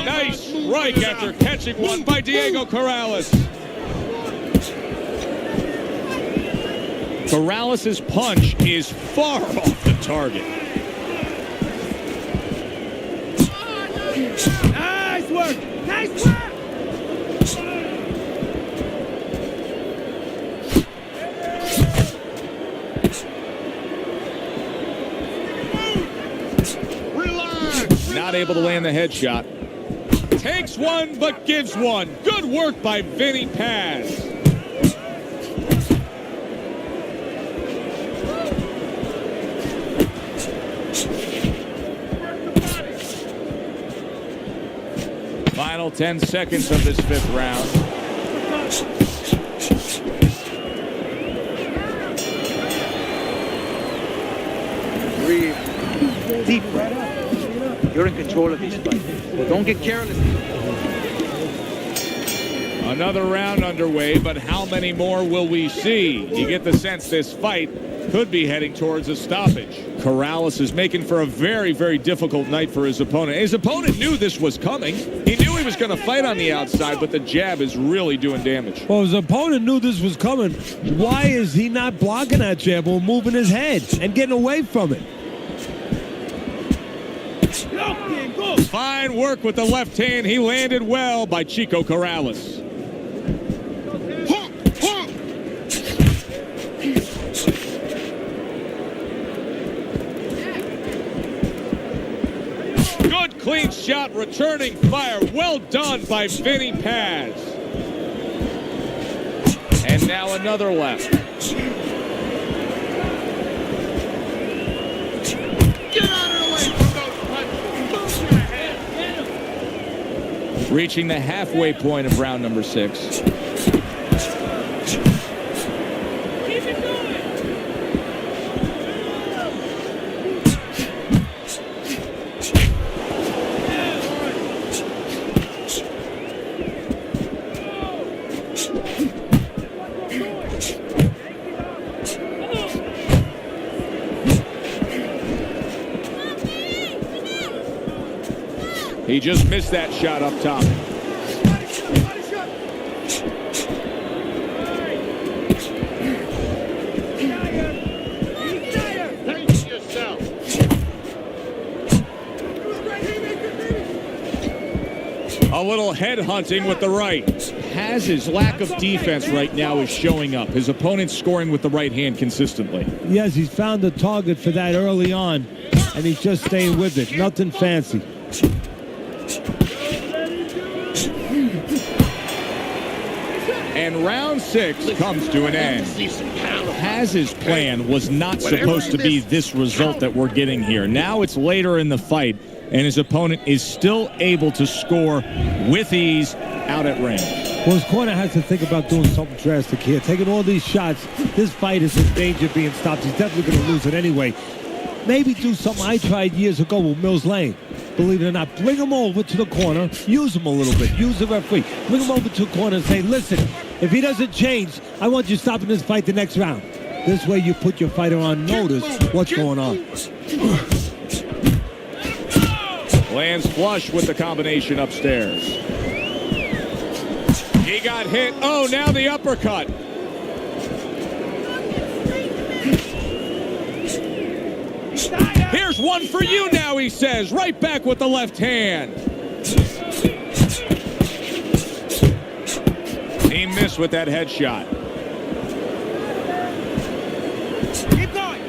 S2: Nice strike after catching one by Diego Corrales. Corrales' punch is far off the target.
S4: Nice work. Nice work.
S2: Not able to land the headshot. Takes one, but gives one. Good work by Vinny Paz. Final 10 seconds of this 5th round.
S6: Breathe. Deep breath. You're in control of this fight. So don't get careless.
S2: Another round underway, but how many more will we see? You get the sense this fight could be heading towards a stoppage. Corrales is making for a very, very difficult night for his opponent. His opponent knew this was coming. He knew he was going to fight on the outside, but the jab is really doing damage.
S3: Well, his opponent knew this was coming. Why is he not blocking that jab or moving his head and getting away from it?
S4: Lock in, go.
S2: Fine work with the left hand. He landed well by Chico Corrales. Good clean shot, returning fire. Well done by Vinny Paz. And now another left.
S5: Get out of the way from those punches. Move your head.
S2: Reaching the halfway point of round number 6.
S4: Keep it going.
S2: He just missed that shot up top. A little head hunting with the right. Haz's lack of defense right now is showing up. His opponent's scoring with the right hand consistently.
S3: Yes, he's found the target for that early on, and he's just staying with it. Nothing fancy.
S2: And round 6 comes to an end. Haz's plan was not supposed to be this result that we're getting here. Now it's later in the fight, and his opponent is still able to score with ease out at range.
S3: Well, his corner has to think about doing something drastic here. Taking all these shots, this fight is in danger of being stopped. He's definitely going to lose it anyway. Maybe do something I tried years ago with Mills Lane. Believe it or not, bring him over to the corner, use him a little bit, use the referee. Bring him over to the corner and say, listen, if he doesn't change, I want you stopping this fight the next round. This way you put your fighter on notice what's going on.
S2: Lands flush with the combination upstairs. He got hit. Oh, now the uppercut. Here's one for you now, he says. Right back with the left hand. He missed with that headshot.
S6: Keep going.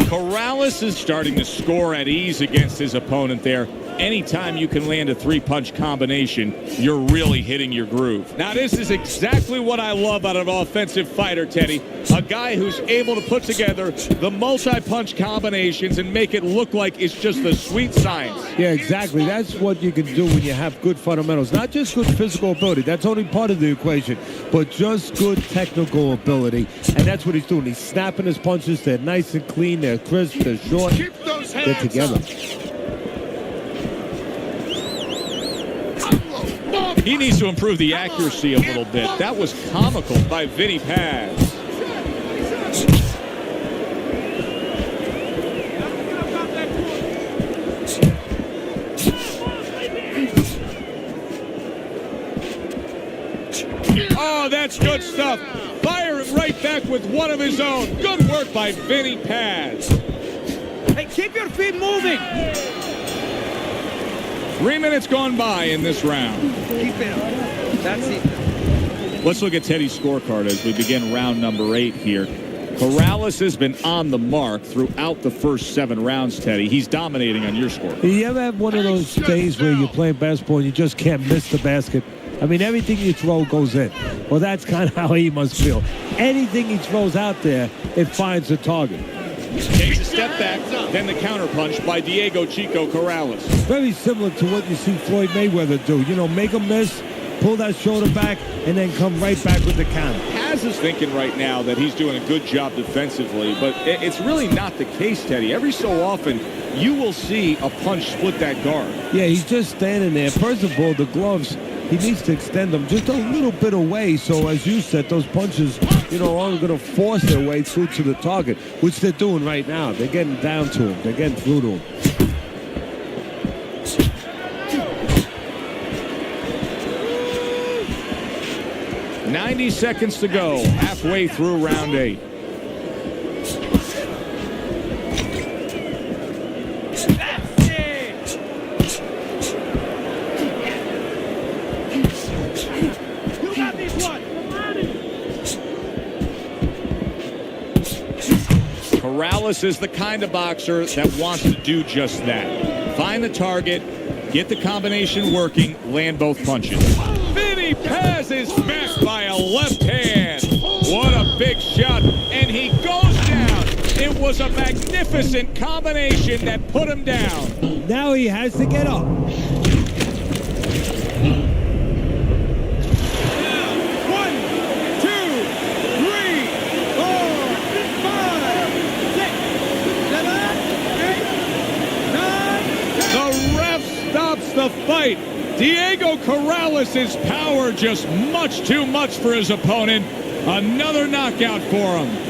S2: Corrales is starting to score at ease against his opponent there. Anytime you can land a 3-punch combination, you're really hitting your groove. Now, this is exactly what I love out of an offensive fighter, Teddy. A guy who's able to put together the multi-punch combinations and make it look like it's just the sweet science.
S3: Yeah, exactly. That's what you can do when you have good fundamentals. Not just good physical ability. That's only part of the equation. But just good technical ability. And that's what he's doing. He's snapping his punches. They're nice and clean. They're crisp. They're short.
S5: Keep those hands
S3: They're together.
S5: up.
S2: He needs to improve the accuracy a little bit. That was comical by Vinny Paz. Oh, that's good stuff. Firing right back with one of his own. Good work by Vinny Paz.
S6: Hey, keep your feet moving.
S2: 3 minutes gone by in this round.
S6: Keep it up. That's it.
S2: Let's look at Teddy's scorecard as we begin round number 8 here. Corrales has been on the mark throughout the first 7 rounds, Teddy. He's dominating on your score.
S3: You ever have one of those days where you're playing basketball and you just can't miss the basket? I mean, everything you throw goes in. Well, that's kind of how he must feel. Anything he throws out there, it finds the target.
S2: Takes a step back, then the counterpunch by Diego Chico Corrales.
S3: Very similar to what you see Floyd Mayweather do. You know, make a miss, pull that shoulder back, and then come right back with the counter.
S2: Paz is thinking right now that he's doing a good job defensively, but it's really not the case, Teddy. Every so often, you will see a punch split that guard.
S3: Yeah, he's just standing there. First of all, the gloves, he needs to extend them just a little bit away. So, as you said, those punches, you know, aren't going to force their way through to the target, which they're doing right now. They're getting down to him. They're getting through to him.
S2: 90 seconds to go, halfway through round 8. Corrales is the kind of boxer that wants to do just that. Find the target, get the combination working, land both punches. Vinny Paz is smacked by a left hand. What a big shot, and he goes down. It was a magnificent combination that put him down.
S3: Now he has to get up.
S4: 1, 2, 3, 4, 5, 6, 7, 8, 9, 10.
S2: The ref stops the fight. Diego Corrales' power just much too much for his opponent. Another knockout for him.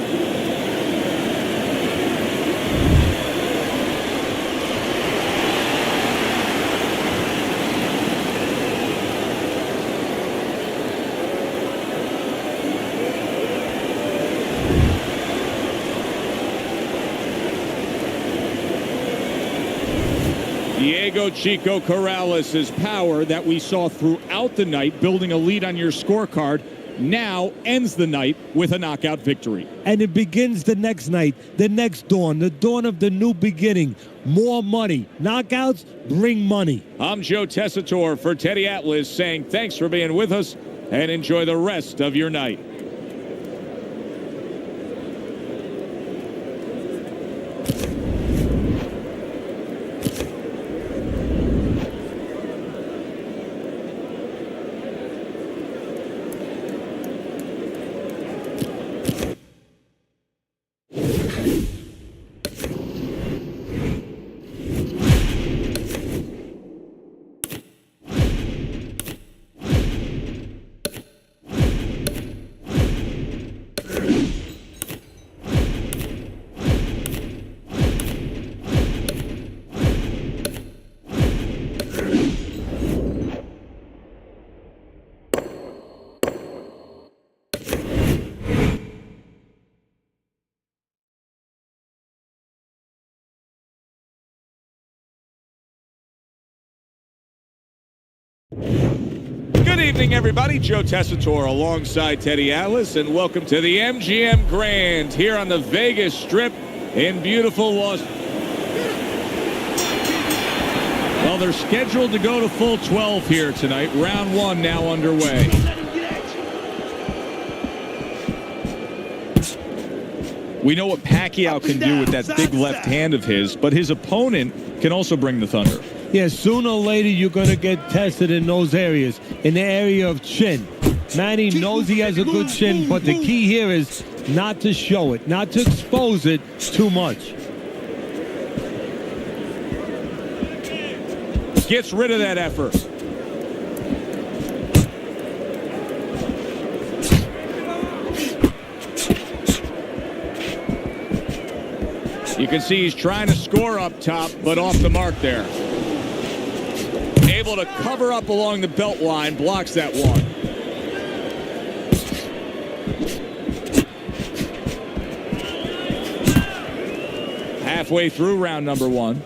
S2: Diego Chico Corrales' power that we saw throughout the night, building a lead on your scorecard, now ends the night with a knockout victory.
S3: And it begins the next night, the next dawn, the dawn of the new beginning. More money. Knockouts bring money.
S2: I'm Joe Tessitore for Teddy Atlas saying thanks for being with us and enjoy the rest of your night. Good evening, everybody. Joe Tessitore alongside Teddy Atlas, and welcome to the MGM Grand here on the Vegas Strip in beautiful Las. Well, they're scheduled to go to full 12 here tonight. Round one now underway. We know what Pacquiao can do with that big left hand of his, but his opponent can also bring the thunder.
S3: Yeah, sooner or later you're going to get tested in those areas, in the area of chin. Manny knows he has a good chin, but the key here is not to show it, not to expose it too much.
S2: Gets rid of that effort. You can see he's trying to score up top, but off the mark there. Able to cover up along the belt line, blocks that one. Halfway through round number one.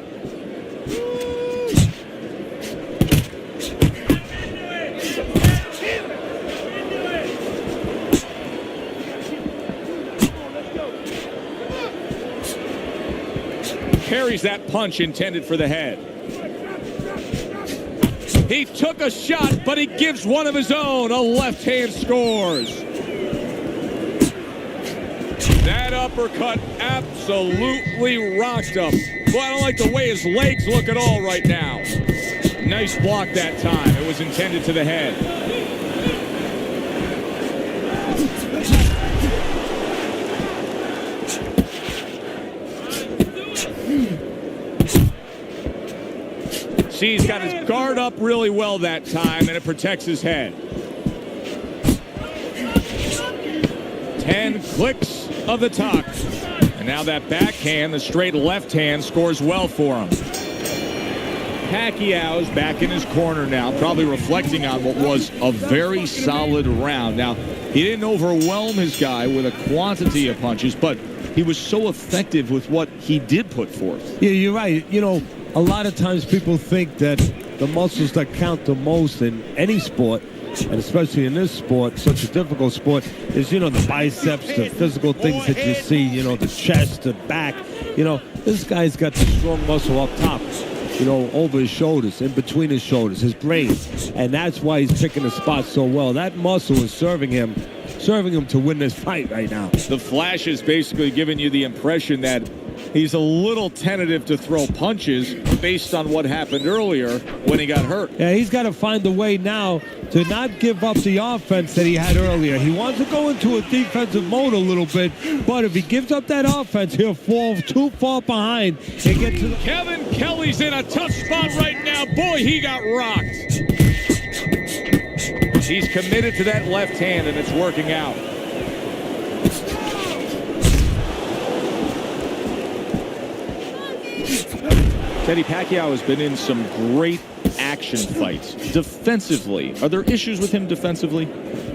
S2: Carries that punch intended for the head. He took a shot, but he gives one of his own. A left hand scores. That uppercut absolutely rocked him. Boy, I don't like the way his legs look at all right now. Nice block that time. It was intended to the head. See, he's got his guard up really well that time, and it protects his head. 10 clicks of the tuck. And now that backhand, the straight left hand, scores well for him. Pacquiao's back in his corner now, probably reflecting on what was a very solid round. Now, he didn't overwhelm his guy with a quantity of punches, but he was so effective with what he did put forth.
S3: Yeah, you're right. You know, a lot of times people think that the muscles that count the most in any sport and especially in this sport, such a difficult sport, is, you know, the biceps, the physical things that you see, you know, the chest, the back. You know, this guy's got the strong muscle up top, you know, over his shoulders, in between his shoulders, his brain. And that's why he's picking the spot so well. That muscle is serving him to win this fight right now.
S2: The flash is basically giving you the impression that he's a little tentative to throw punches based on what happened earlier when he got hurt.
S3: Yeah, he's got to find a way now to not give up the offense that he had earlier. He wants to go into a defensive mode a little bit, but if he gives up that offense, he'll fall too far behind and get to the...
S2: Kevin Kelly's in a tough spot right now. Boy, he got rocked. He's committed to that left hand, and it's working out. Teddy, Pacquiao has been in some great action fights. Defensively, are there issues with him defensively?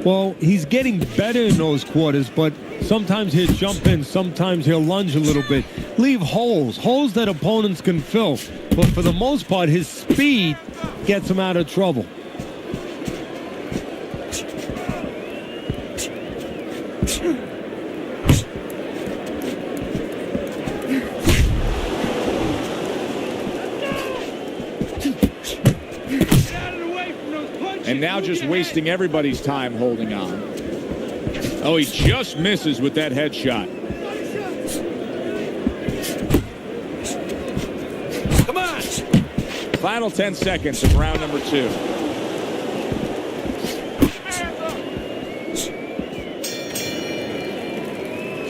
S3: Well, he's getting better in those quarters, but sometimes he'll jump in, sometimes he'll lunge a little bit. Leave holes that opponents can fill. But for the most part, his speed gets him out of trouble.
S2: And now just wasting everybody's time holding on. Oh, he just misses with that headshot.
S5: Come on!
S2: Final 10 seconds of round number 2.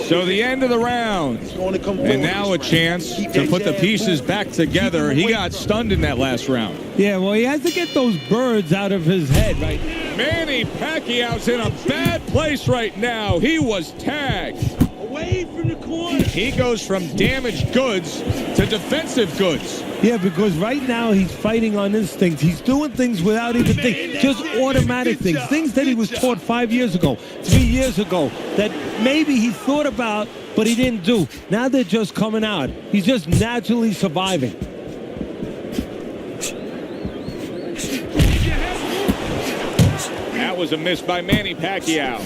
S2: So the end of the round. And now a chance to put the pieces back together. He got stunned in that last round.
S3: Yeah, well, he has to get those birds out of his head, right?
S2: Manny Pacquiao's in a bad place right now. He was tagged.
S4: Away from the corner.
S2: He goes from damaged goods to defensive goods.
S3: Yeah, because right now he's fighting on instinct. He's doing things without even thinking, just automatic things that he was taught 5 years ago, 3 years ago, that maybe he thought about, but he didn't do. Now they're just coming out. He's just naturally surviving.
S2: That was a miss by Manny Pacquiao.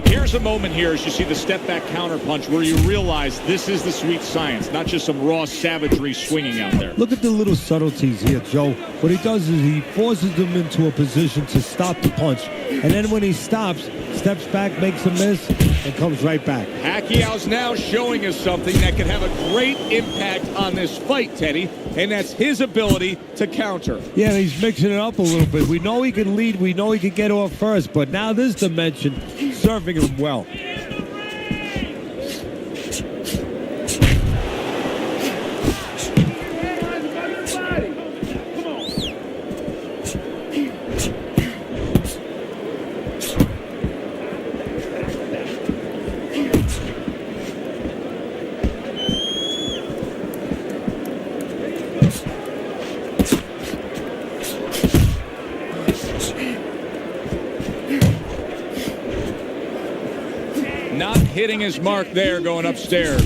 S2: Here's a moment here as you see the step back counter punch where you realize this is the sweet science, not just some raw savagery swinging out there.
S3: Look at the little subtleties here, Joe. What he does is he forces them into a position to stop the punch. And then when he stops, steps back, makes a miss, and comes right back.
S2: Pacquiao's now showing us something that could have a great impact on this fight, Teddy, and that's his ability to counter.
S3: Yeah, he's mixing it up a little bit. We know he can lead. We know he can get off first. But now this dimension, serving him well.
S2: Not hitting his mark there going upstairs.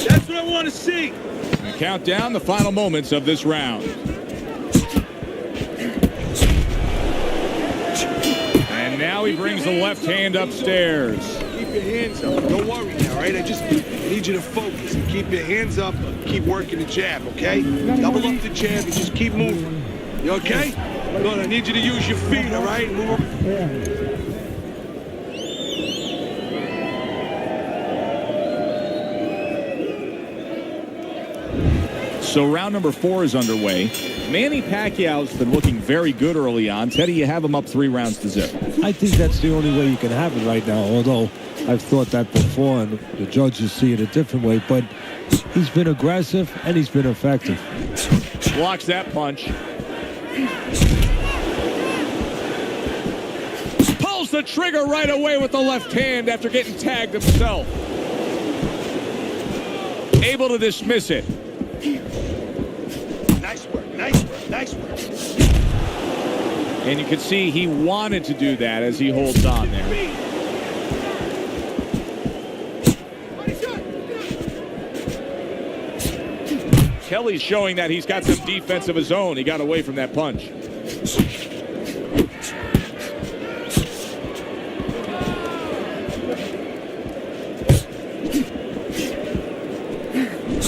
S4: That's what I want to see.
S2: We count down the final moments of this round. And now he brings the left hand upstairs.
S5: Keep your hands up. Don't worry now, all right? I need you to focus and keep your hands up. Keep working the jab, okay? Double up the jab and just keep moving. You okay? Good. I need you to use your feet, all right? Move.
S2: So round number 4 is underway. Manny Pacquiao's been looking very good early on. Teddy, you have him up 3 rounds to 0.
S3: I think that's the only way you can have it right now, although I've thought that before, and the judges see it a different way. But he's been aggressive, and he's been effective.
S2: Blocks that punch. Pulls the trigger right away with the left hand after getting tagged himself. Able to dismiss it.
S5: Nice work, nice work, nice work.
S2: And you can see he wanted to do that as he holds on there. Kelly's showing that he's got some defense of his own. He got away from that punch.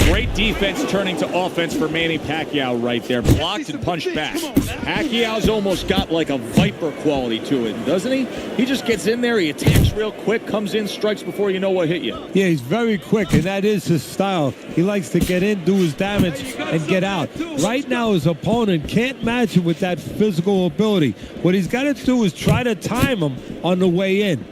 S2: Great defense turning to offense for Manny Pacquiao right there. Blocked and punched back. Pacquiao's almost got like a viper quality to it, doesn't he? He just gets in there, he attacks real quick, comes in, strikes before you know what hit you.
S3: Yeah, he's very quick, and that is his style. He likes to get in, do his damage, and get out. Right now, his opponent can't match him with that physical ability. What he's got to do is try to time him on the way in.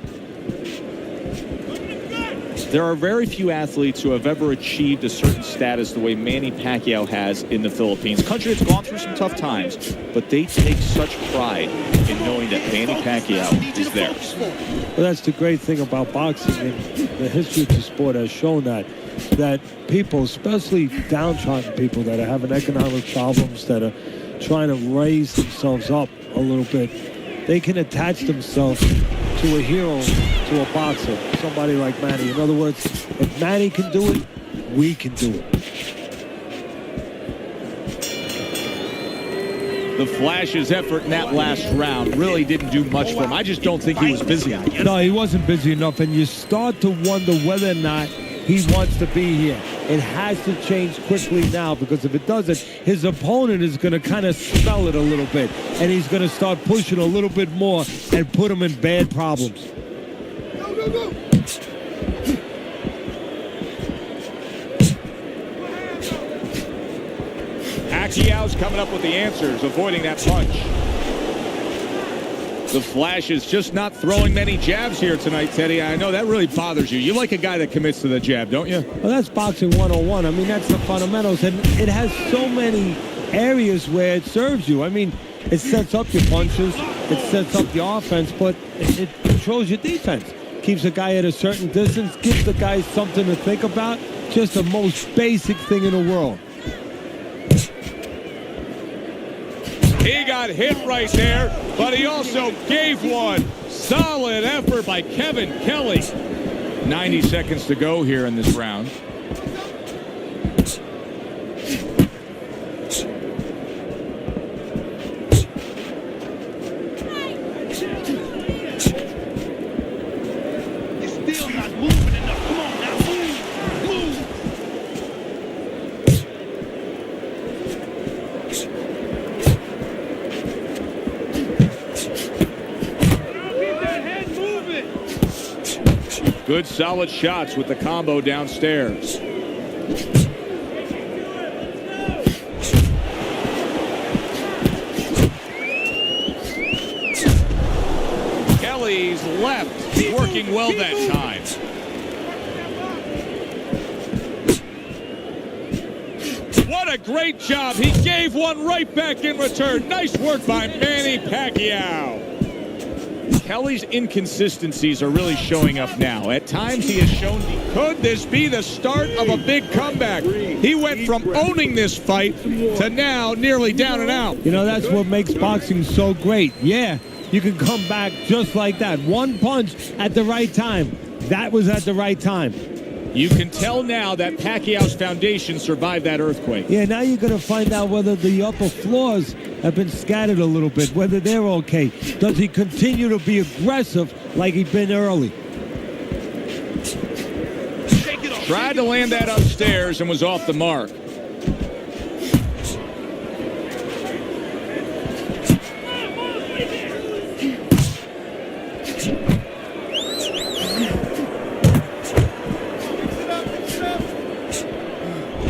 S2: There are very few athletes who have ever achieved a certain status the way Manny Pacquiao has in the Philippines. Country that's gone through some tough times, but they take such pride in knowing that Manny Pacquiao is theirs.
S3: Well, that's the great thing about boxing, and the history of the sport has shown that people, especially downtrodden people that are having economic problems, that are trying to raise themselves up a little bit, they can attach themselves to a hero, to a boxer, somebody like Manny. In other words, if Manny can do it, we can do it.
S2: The Flash's effort in that last round really didn't do much for him. I just don't think he was busy enough.
S3: No, he wasn't busy enough, and you start to wonder whether or not he wants to be here. It has to change quickly now, because if it doesn't, his opponent is going to kind of smell it a little bit, and he's going to start pushing a little bit more and put him in bad problems.
S5: Go, go, go.
S2: Pacquiao's coming up with the answers, avoiding that punch. The Flash is just not throwing many jabs here tonight, Teddy. I know that really bothers you. You like a guy that commits to the jab, don't you?
S3: Well, that's boxing 101. I mean, that's the fundamentals, and it has so many areas where it serves you. I mean, it sets up your punches, it sets up your offense, but it controls your defense. Keeps a guy at a certain distance, gives the guy something to think about. Just the most basic thing in the world.
S2: He got hit right there, but he also gave one. Solid effort by Kevin Kelly. 90 seconds to go here in this round.
S6: You're still not moving enough. Come on now, move, move.
S4: Keep that head moving.
S2: Good solid shots with the combo downstairs. Kelly's left, working well that time. What a great job. He gave one right back in return. Nice work by Manny Pacquiao. Kelly's inconsistencies are really showing up now. At times he has shown, could this be the start of a big comeback? He went from owning this fight to now nearly down and out.
S3: You know, that's what makes boxing so great. Yeah, you can come back just like that. One punch at the right time. That was at the right time.
S2: You can tell now that Pacquiao's foundation survived that earthquake.
S3: Yeah, now you're going to find out whether the upper floors have been scattered a little bit, whether they're okay. Does he continue to be aggressive like he's been early?
S2: Tried to land that upstairs and was off the mark.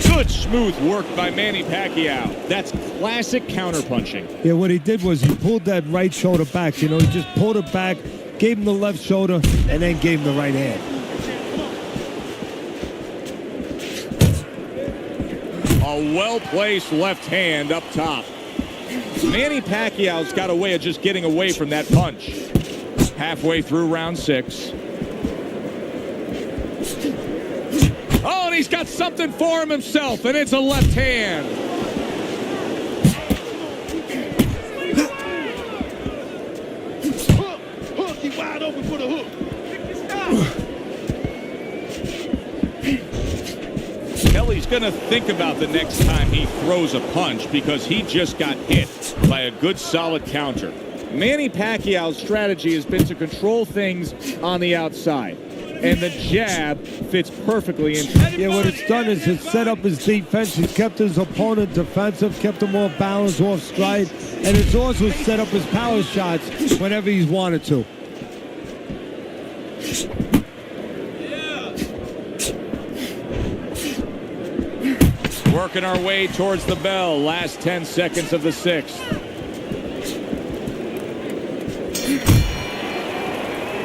S2: Good smooth work by Manny Pacquiao. That's classic counterpunching.
S3: Yeah, what he did was he pulled that right shoulder back. You know, he just pulled it back, gave him the left shoulder, and then gave him the right hand.
S2: A well-placed left hand up top. Manny Pacquiao's got a way of just getting away from that punch. Halfway through round 6. Oh, and he's got something for him himself, and it's a left hand.
S6: Hook, he wide open for the hook.
S2: Kelly's he's going to think about the next time he throws a punch because he just got hit by a good solid counter. Manny Pacquiao's strategy has been to control things on the outside, and the jab fits perfectly in.
S3: Yeah, what it's done is it's set up his defense. He's kept his opponent defensive, kept him off balance, off stride, and it's also set up his power shots whenever he's wanted to.
S2: Working our way towards the bell. Last 10 seconds of the sixth.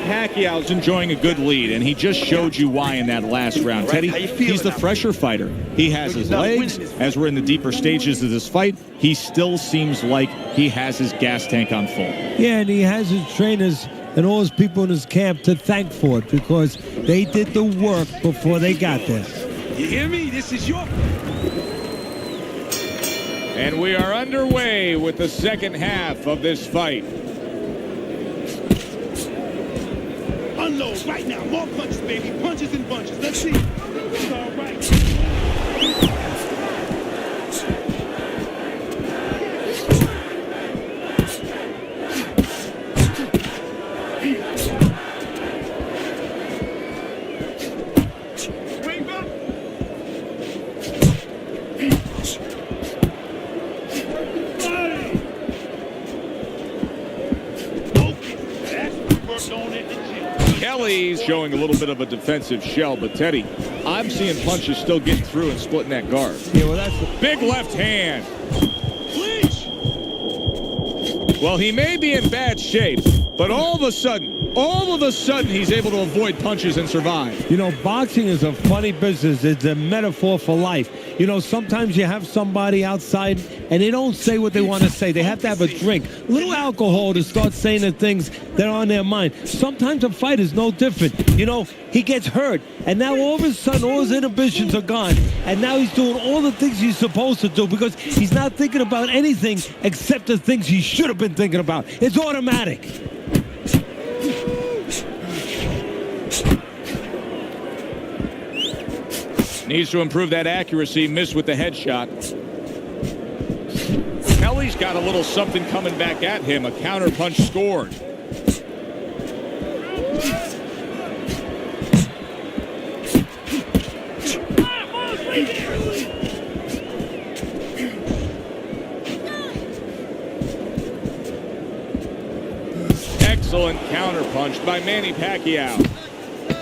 S2: Pacquiao's enjoying a good lead, and he just showed you why in that last round. Teddy, he's the fresher fighter. He has his legs. As we're in the deeper stages of this fight, he still seems like he has his gas tank on full.
S3: Yeah, and he has his trainers and all his people in his camp to thank for it because they did the work before they got there.
S5: You hear me? This is your...
S2: And we are underway with the second half of this fight.
S6: Unload right now. More punches, baby. Punches and bunches. Let's see. It's all right.
S2: Kelly's showing a little bit of a defensive shell, but Teddy, I'm seeing punches still getting through and splitting that guard.
S3: Yeah, well, that's the
S2: big left hand. Well, he may be in bad shape, but all of a sudden, he's able to avoid punches and survive.
S3: You know, boxing is a funny business. It's a metaphor for life. You know, sometimes you have somebody outside and they don't say what they want to say. They have to have a drink, a little alcohol to start saying the things that are on their mind. Sometimes a fight is no different. You know, he gets hurt and now all of a sudden all his inhibitions are gone. And now he's doing all the things he's supposed to do because he's not thinking about anything except the things he should have been thinking about. It's automatic.
S2: Needs to improve that accuracy. Missed with the headshot. Kelly's got a little something coming back at him. A counter punch scored. Excellent counter punch by Manny Pacquiao.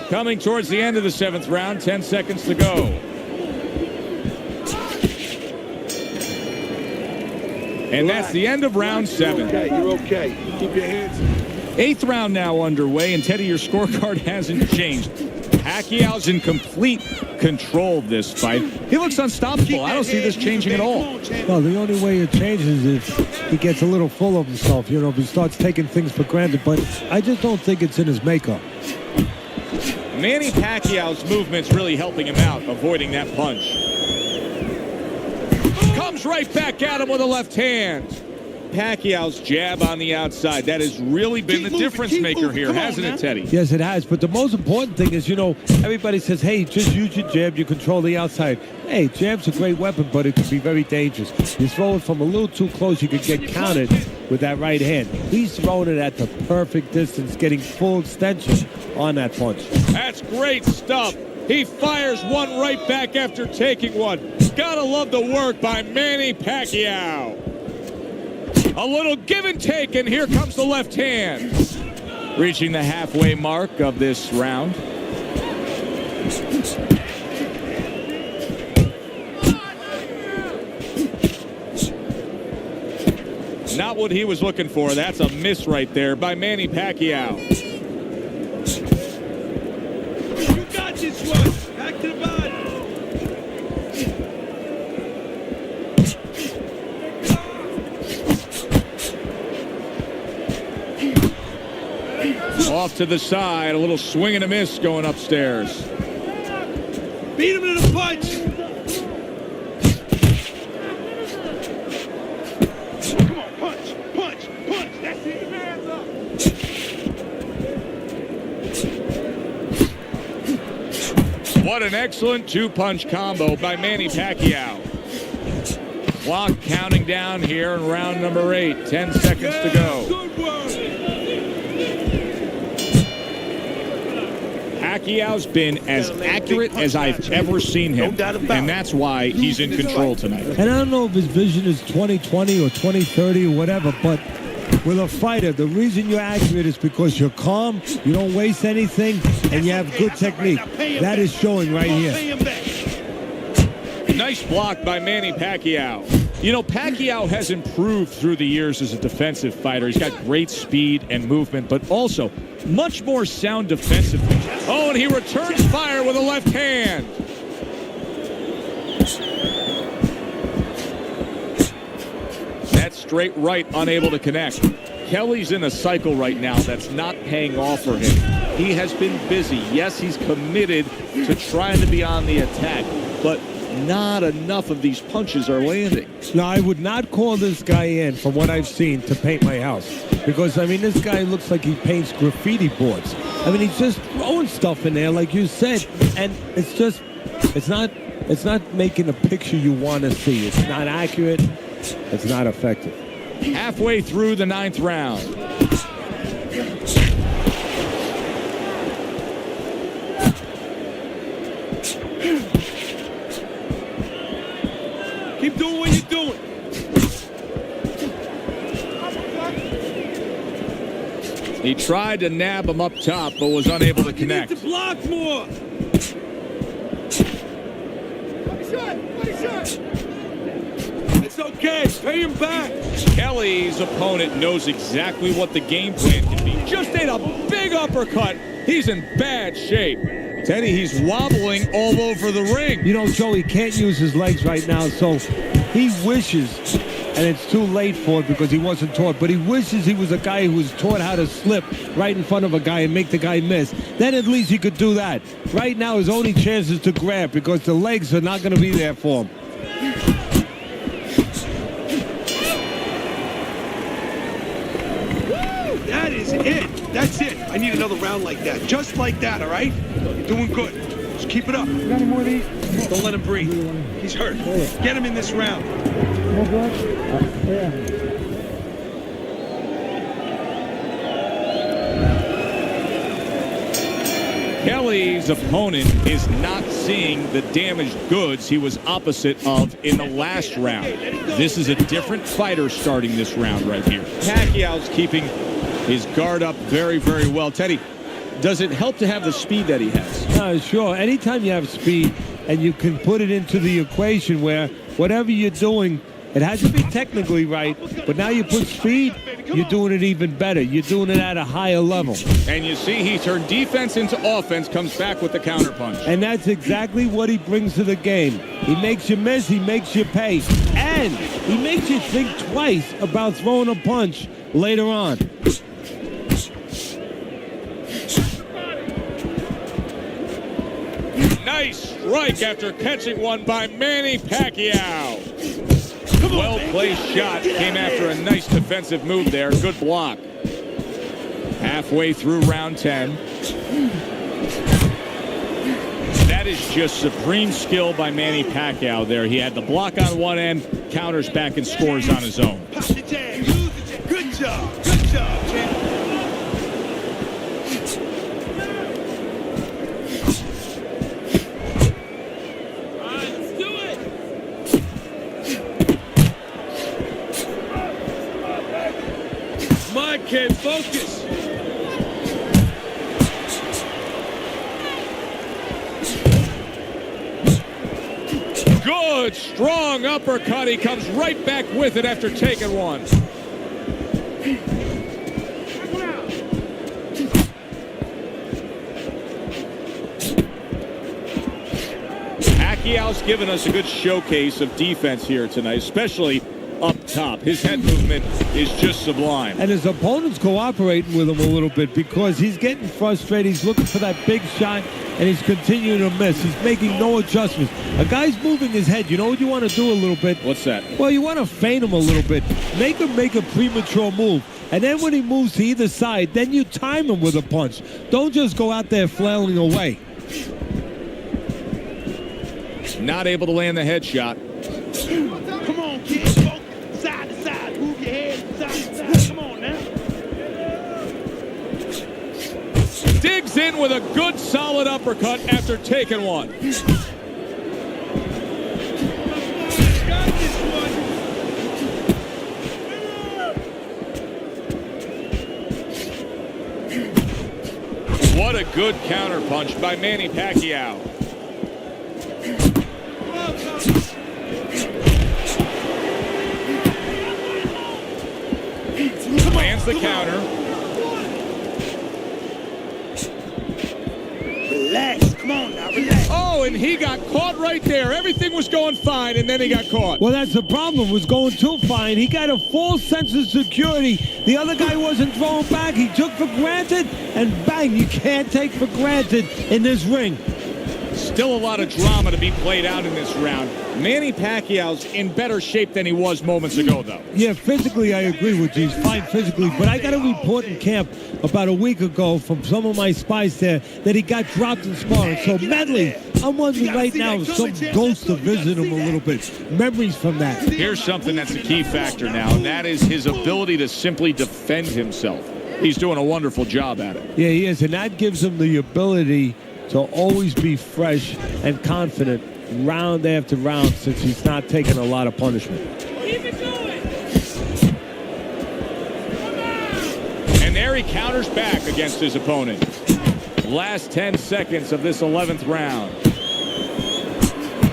S2: Coming towards the end of the seventh round, 10 seconds to go. And that's the end of round 7.
S5: Okay, you're okay. Keep your hands.
S2: Eighth round now underway, and Teddy, your scorecard hasn't changed. Pacquiao's in complete control of this fight. He looks unstoppable. I don't see this changing at all.
S3: Well, the only way it changes is he gets a little full of himself, you know, if he starts taking things for granted. But I just don't think it's in his makeup.
S2: Manny Pacquiao's movement's really helping him out, avoiding that punch. Comes right back at him with a left hand. Pacquiao's jab on the outside. That has really been the difference maker here, hasn't it, Teddy?
S3: Yes, it has. But the most important thing is, you know, everybody says, hey, just use your jab. You control the outside. Hey, jab's a great weapon, but it can be very dangerous. You throw it from a little too close, you could get countered with that right hand. He's throwing it at the perfect distance, getting full extension on that punch.
S2: That's great stuff. He fires one right back after taking one. Gotta love the work by Manny Pacquiao. A little give and take, and here comes the left hand. Reaching the halfway mark of this round. Not what he was looking for. That's a miss right there by Manny Pacquiao.
S4: You got this one. Back to the body.
S2: Off to the side, a little swing and a miss going upstairs.
S4: Beat him to the punch.
S6: Come on, punch, punch, punch. That's it. Hands up.
S2: What What an excellent two-punch combo by Manny Pacquiao. Clock counting down here in round number 8. 10 seconds to go.
S4: Good work.
S2: Pacquiao's been as accurate as I've ever seen him, and that's why he's in control tonight.
S3: And I don't know if his vision is 20/20 or 20/30 or whatever, but with a fighter, the reason you're accurate is because you're calm, you don't waste anything, and you have good technique. That is showing right here.
S2: Nice block by Manny Pacquiao. You know, Pacquiao has improved through the years as a defensive fighter. He's got great speed and movement, but also much more sound defensively. Oh, and he returns fire with a left hand. That straight right, unable to connect. Kelly's in a cycle right now that's not paying off for him. He has been busy. Yes, he's committed to trying to be on the attack, but not enough of these punches are landing.
S3: No, I would not call this guy in, from what I've seen, to paint my house. Because, I mean, this guy looks like he paints graffiti boards. I mean, he's just throwing stuff in there, like you said, and it's just, it's not making a picture you want to see. It's not accurate. It's not effective.
S2: Halfway through the 9th round.
S4: Keep doing what you're doing.
S2: He tried to nab him up top, but was unable to connect.
S4: You need to block more. It's okay. Pay him back.
S2: Kelly's opponent knows exactly what the game plan can be. Just ate a big uppercut. He's in bad shape. Teddy, he's wobbling all over the ring.
S3: You know, Joey can't use his legs right now, so he wishes, and it's too late for it because he wasn't taught, but he wishes he was a guy who was taught how to slip right in front of a guy and make the guy miss. Then at least he could do that. Right now, his only chance is to grab because the legs are not going to be there for him.
S5: That is it. That's it. I need another round like that. Just like that, all right? You're doing good. Just keep it up.
S7: Got any more of these?
S5: Don't let him breathe. He's hurt. Get him in this round.
S7: More blood? Yeah.
S2: Kelly's opponent is not seeing the damaged goods he was opposite of in the last round. This is a different fighter starting this round right here. Pacquiao's keeping his guard up very, very well. Teddy, does it help to have the speed that he has?
S3: Sure. Anytime you have speed and you can put it into the equation where whatever you're doing, it has to be technically right, but now you put speed, you're doing it even better. You're doing it at a higher level.
S2: And you see he turned defense into offense, comes back with the counterpunch.
S3: And that's exactly what he brings to the game. He makes you miss, he makes you pay, and he makes you think twice about throwing a punch later on.
S2: Nice strike after catching one by Manny Pacquiao. Well-placed shot. Came after a nice defensive move there. Good block. Halfway through round 10. That is just supreme skill by Manny Pacquiao there. He had the block on one end, counters back and scores on his own.
S5: Good job. Good job, champ.
S4: Okay, focus.
S2: Good, strong uppercut. He comes right back with it after taking one. Pacquiao's given us a good showcase of defense here tonight, especially up top. His head movement is just sublime.
S3: And his opponent's cooperating with him a little bit because he's getting frustrated. He's looking for that big shot, and he's continuing to miss. He's making no adjustments. A guy's moving his head. You know what you want to do a little bit?
S2: What's that?
S3: Well, you want to feint him a little bit. Make him make a premature move. And then when he moves to either side, then you time him with a punch. Don't just go out there flailing away.
S2: Not able to land the headshot.
S6: Come on, kid. Go side to side. Move your head side to side. Come on now.
S2: Digs in with a good, solid uppercut after taking one.
S4: Got this one.
S2: What a good counterpunch by Manny Pacquiao. Lands the counter.
S6: Relax. Come on now. Relax.
S2: Oh, and he got caught right there. Everything was going fine, and then he got caught.
S3: Well, that's the problem. Was going too fine. He got a false sense of security. The other guy wasn't throwing back. He took for granted, and bang, you can't take for granted in this ring.
S2: Still a lot of drama to be played out in this round. Manny Pacquiao's in better shape than he was moments ago, though.
S3: Yeah, physically, I agree with you. He's fine physically, but I got a report in camp about a week ago from some of my spies there that he got dropped in sparring. So mentally, I'm wondering right now if some ghost to visit him a little bit. Memories from that.
S2: Here's something that's a key factor now, and that is his ability to simply defend himself. He's doing a wonderful job at it.
S3: Yeah, he is, and that gives him the ability to always be fresh and confident round after round since he's not taking a lot of punishment.
S4: Keep it going.
S2: And there he counters back against his opponent. Last 10 seconds of this 11th round.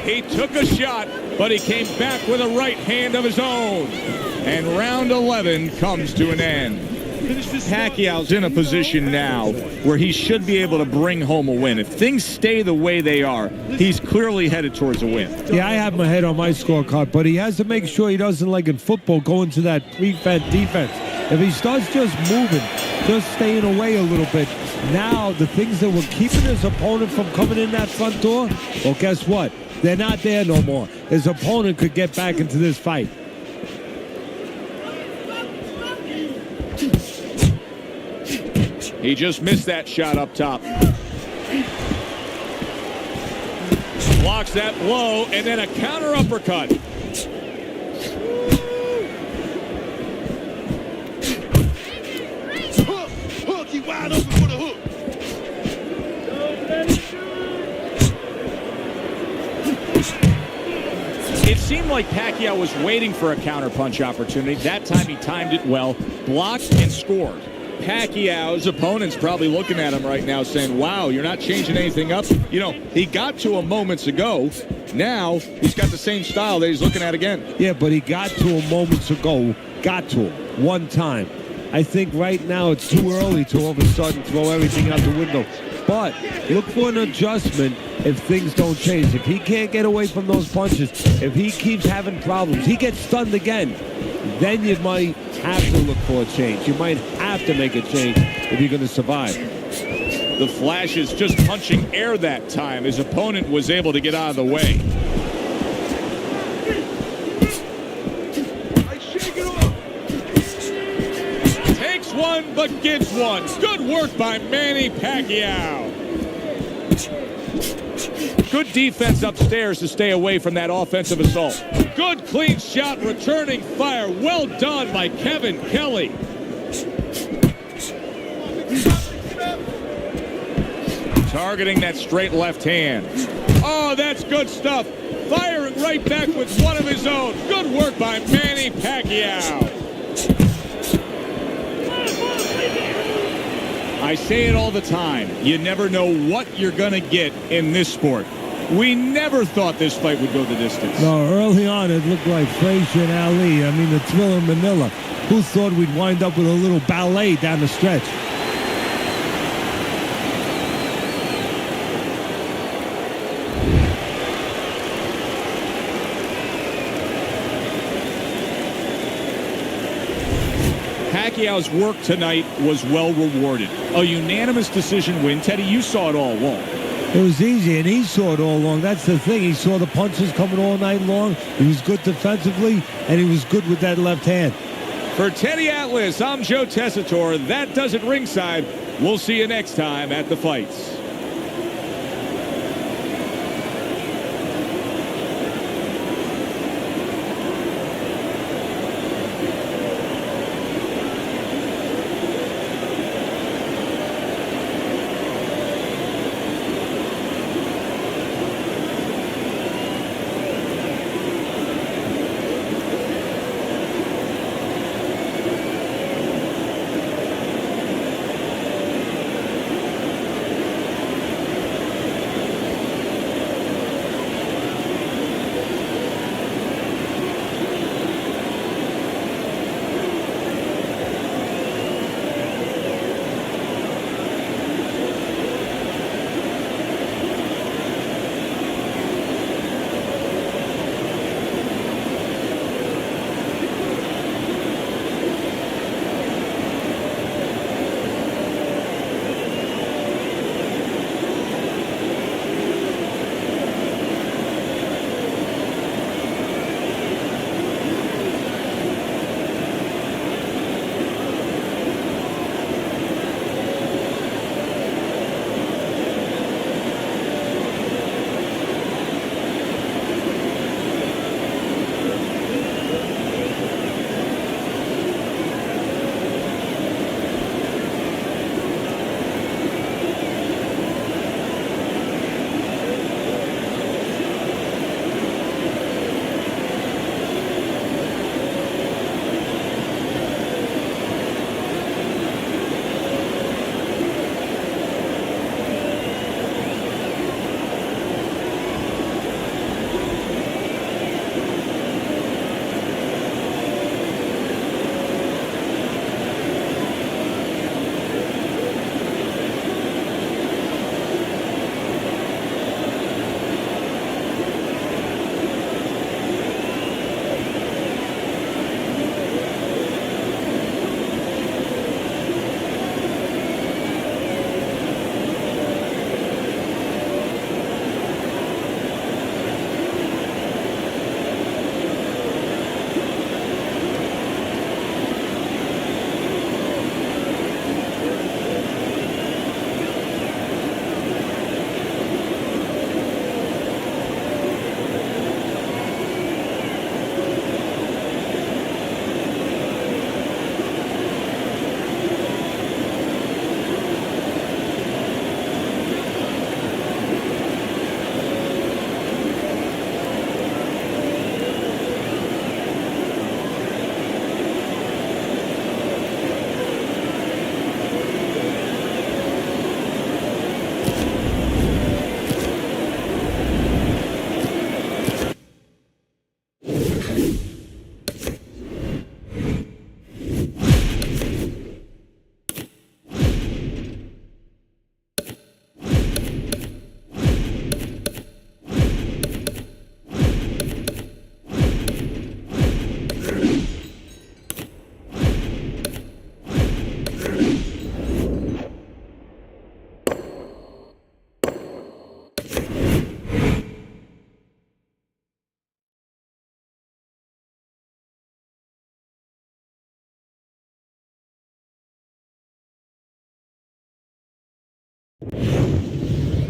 S2: He took a shot, but he came back with a right hand of his own. And round 11 comes to an end. Pacquiao's in a position now where he should be able to bring home a win. If things stay the way they are, he's clearly headed towards a win.
S3: Yeah, I have my head on my scorecard, but he has to make sure he doesn't, like in football, go into that prevent defense. If he starts just moving, just staying away a little bit, now the things that were keeping his opponent from coming in that front door, well, guess what? They're not there no more. His opponent could get back into this fight.
S2: He just missed that shot up top. Blocks that blow, and then a counter uppercut.
S6: Hook. He wide open for the hook.
S2: It seemed like Pacquiao was waiting for a counterpunch opportunity. That time he timed it well, blocked and scored. Pacquiao's opponent's probably looking at him right now saying, wow, you're not changing anything up. You know, he got to him moments ago. Now he's got the same style that he's looking at again.
S3: Yeah, but he got to him moments ago. Got to him one time. I think right now it's too early to all of a sudden throw everything out the window. But look for an adjustment if things don't change. If he can't get away from those punches, if he keeps having problems, he gets stunned again, then you might have to look for a change. You might have to make a change if you're going to survive.
S2: The Flash is just punching air that time. His opponent was able to get out of the way. Takes one, but gives one. Good work by Manny Pacquiao. Good defense upstairs to stay away from that offensive assault. Good clean shot, returning fire. Well done by Kevin Kelly. Targeting that straight left hand. Oh, that's good stuff. Firing right back with one of his own. Good work by Manny Pacquiao. I say it all the time. You never know what you're going to get in this sport. We never thought this fight would go the distance.
S3: No, early on it looked like Frazier and Ali. I mean, the Thriller Manila. Who thought we'd wind up with a little ballet down the stretch?
S2: Pacquiao's work tonight was well rewarded. A unanimous decision win. Teddy, you saw it all along.
S3: It was easy, and he saw it all along. That's the thing. He saw the punches coming all night long. He was good defensively, and he was good with that left hand.
S2: For Teddy Atlas, I'm Joe Tessitore. That does it ringside. We'll see you next time at the fights.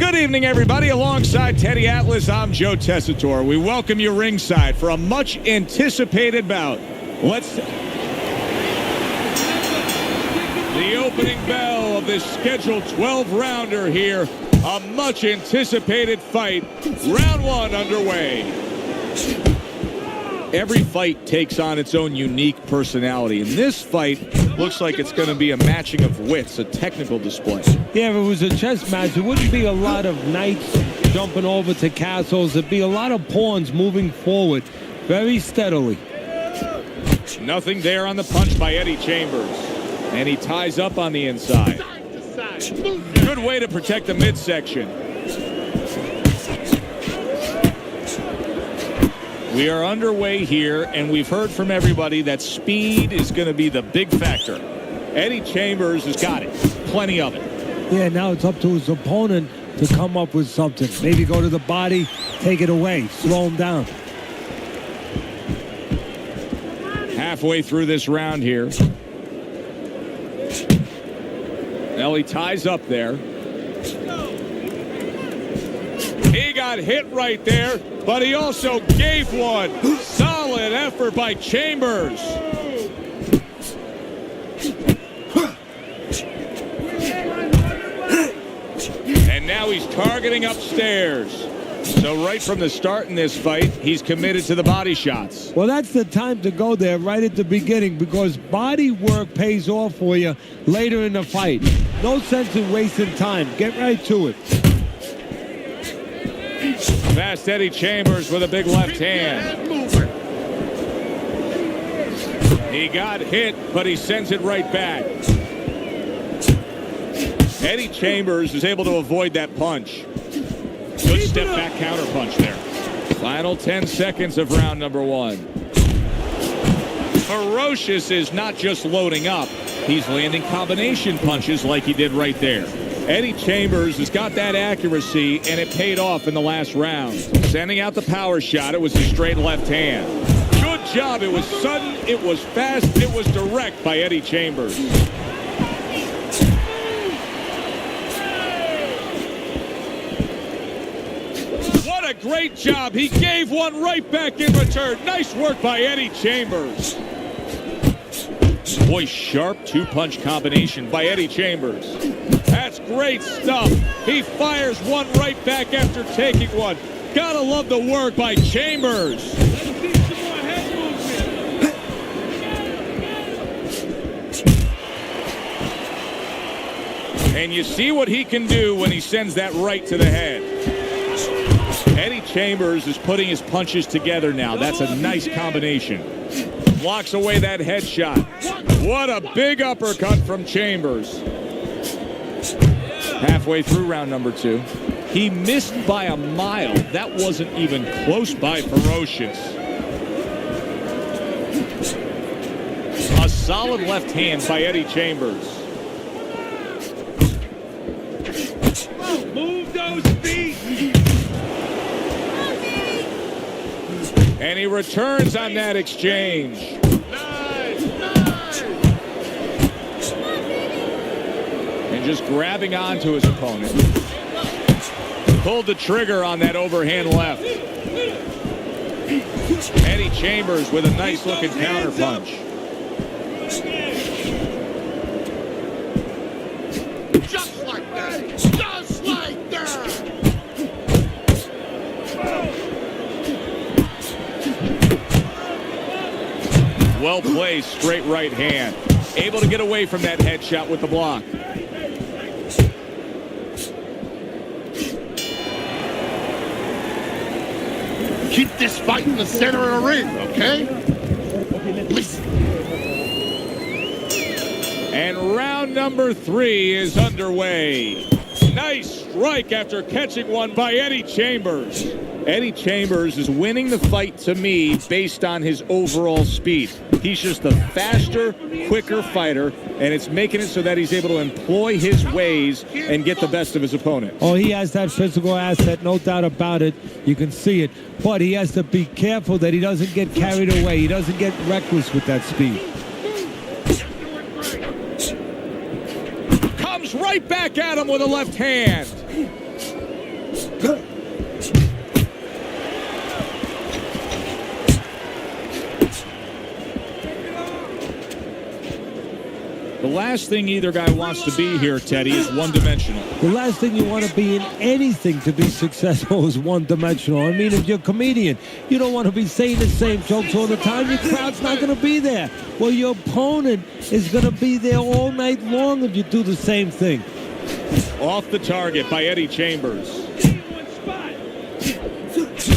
S2: Good evening, everybody. Alongside Teddy Atlas, I'm Joe Tessitore. We welcome you ringside for a much-anticipated bout. The opening bell of this scheduled 12-rounder here. A much-anticipated fight. Round one underway. Every fight takes on its own unique personality. And this fight looks like it's going to be a matching of wits, a technical display.
S3: Yeah, if it was a chess match, it wouldn't be a lot of knights jumping over to castles. It'd be a lot of pawns moving forward very steadily.
S2: Nothing there on the punch by Eddie Chambers. And he ties up on the inside. Good way to protect the midsection. We are underway here, and we've heard from everybody that speed is going to be the big factor. Eddie Chambers has got it. Plenty of it.
S3: Yeah, now it's up to his opponent to come up with something. Maybe go to the body, take it away, slow him down.
S2: Halfway through this round here. Now he ties up there. He got hit right there, but he also gave one. Solid effort by Chambers. And now he's targeting upstairs. So right from the start in this fight, he's committed to the body shots.
S3: Well, that's the time to go there right at the beginning, because body work pays off for you later in the fight. No sense in wasting time. Get right to it.
S2: Fast Eddie Chambers with a big left hand. He got hit, but he sends it right back. Eddie Chambers is able to avoid that punch. Good step back counter punch there. Final 10 seconds of round number one. Ferocious is not just loading up. He's landing combination punches like he did right there. Eddie Chambers has got that accuracy, and it paid off in the last round. Sending out the power shot. It was a straight left hand. Good job. It was sudden, it was fast, it was direct by Eddie Chambers. What a great job. He gave one right back in return. Nice work by Eddie Chambers. Boy, sharp two-punch combination by Eddie Chambers. That's great stuff. He fires one right back after taking one. Gotta love the work by Chambers. And you see what he can do when he sends that right to the head. Eddie Chambers is putting his punches together now. That's a nice combination. Blocks away that headshot. What a big uppercut from Chambers. Halfway through round number two. He missed by a mile. That wasn't even close by Ferocious. A solid left hand by Eddie Chambers.
S4: Move those feet.
S2: And he returns on that exchange. And just grabbing onto his opponent. Pulled the trigger on that overhand left. Eddie Chambers with a nice looking counter punch.
S5: Just like that. Just like that.
S2: Well placed, straight right hand. Able to get away from that headshot with the block.
S5: Keep this fight in the center of the ring, okay? Listen.
S2: And round number three is underway. Nice strike after catching one by Eddie Chambers. Eddie Chambers is winning the fight to me based on his overall speed. He's just a faster, quicker fighter, and it's making it so that he's able to employ his ways and get the best of his opponent.
S3: Oh, he has that physical asset, no doubt about it. You can see it. But he has to be careful that he doesn't get carried away. He doesn't get reckless with that speed.
S2: Comes right back at him with a left hand. The last thing either guy wants to be here, Teddy, is one-dimensional.
S3: The last thing you want to be in anything to be successful is one-dimensional. I mean, if you're a comedian, you don't want to be saying the same jokes all the time. Your crowd's not going to be there. Well, your opponent is going to be there all night long if you do the same thing.
S2: Off the target by Eddie Chambers.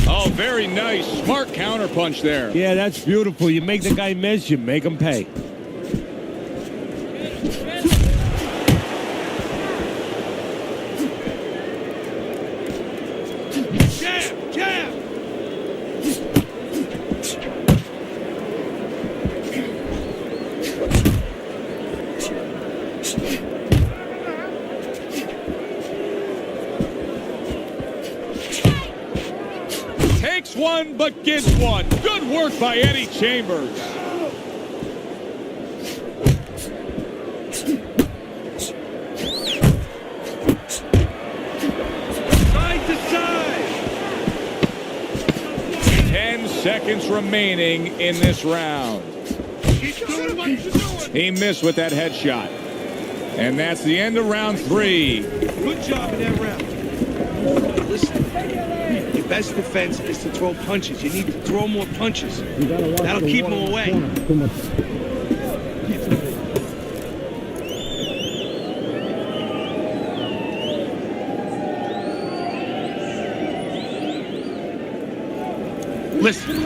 S2: Oh, very nice. Smart counterpunch there.
S3: Yeah, that's beautiful. You make the guy miss, you make him pay.
S5: Jab, jab.
S2: Takes one, but gets one. Good work by Eddie Chambers.
S5: Side to side.
S2: 10 seconds remaining in this round.
S5: Keep doing what you're doing.
S2: He missed with that headshot. And that's the end of round 3.
S5: Good job in that round. Listen, your best defense is to throw punches. You need to throw more punches. That'll keep them away. Listen.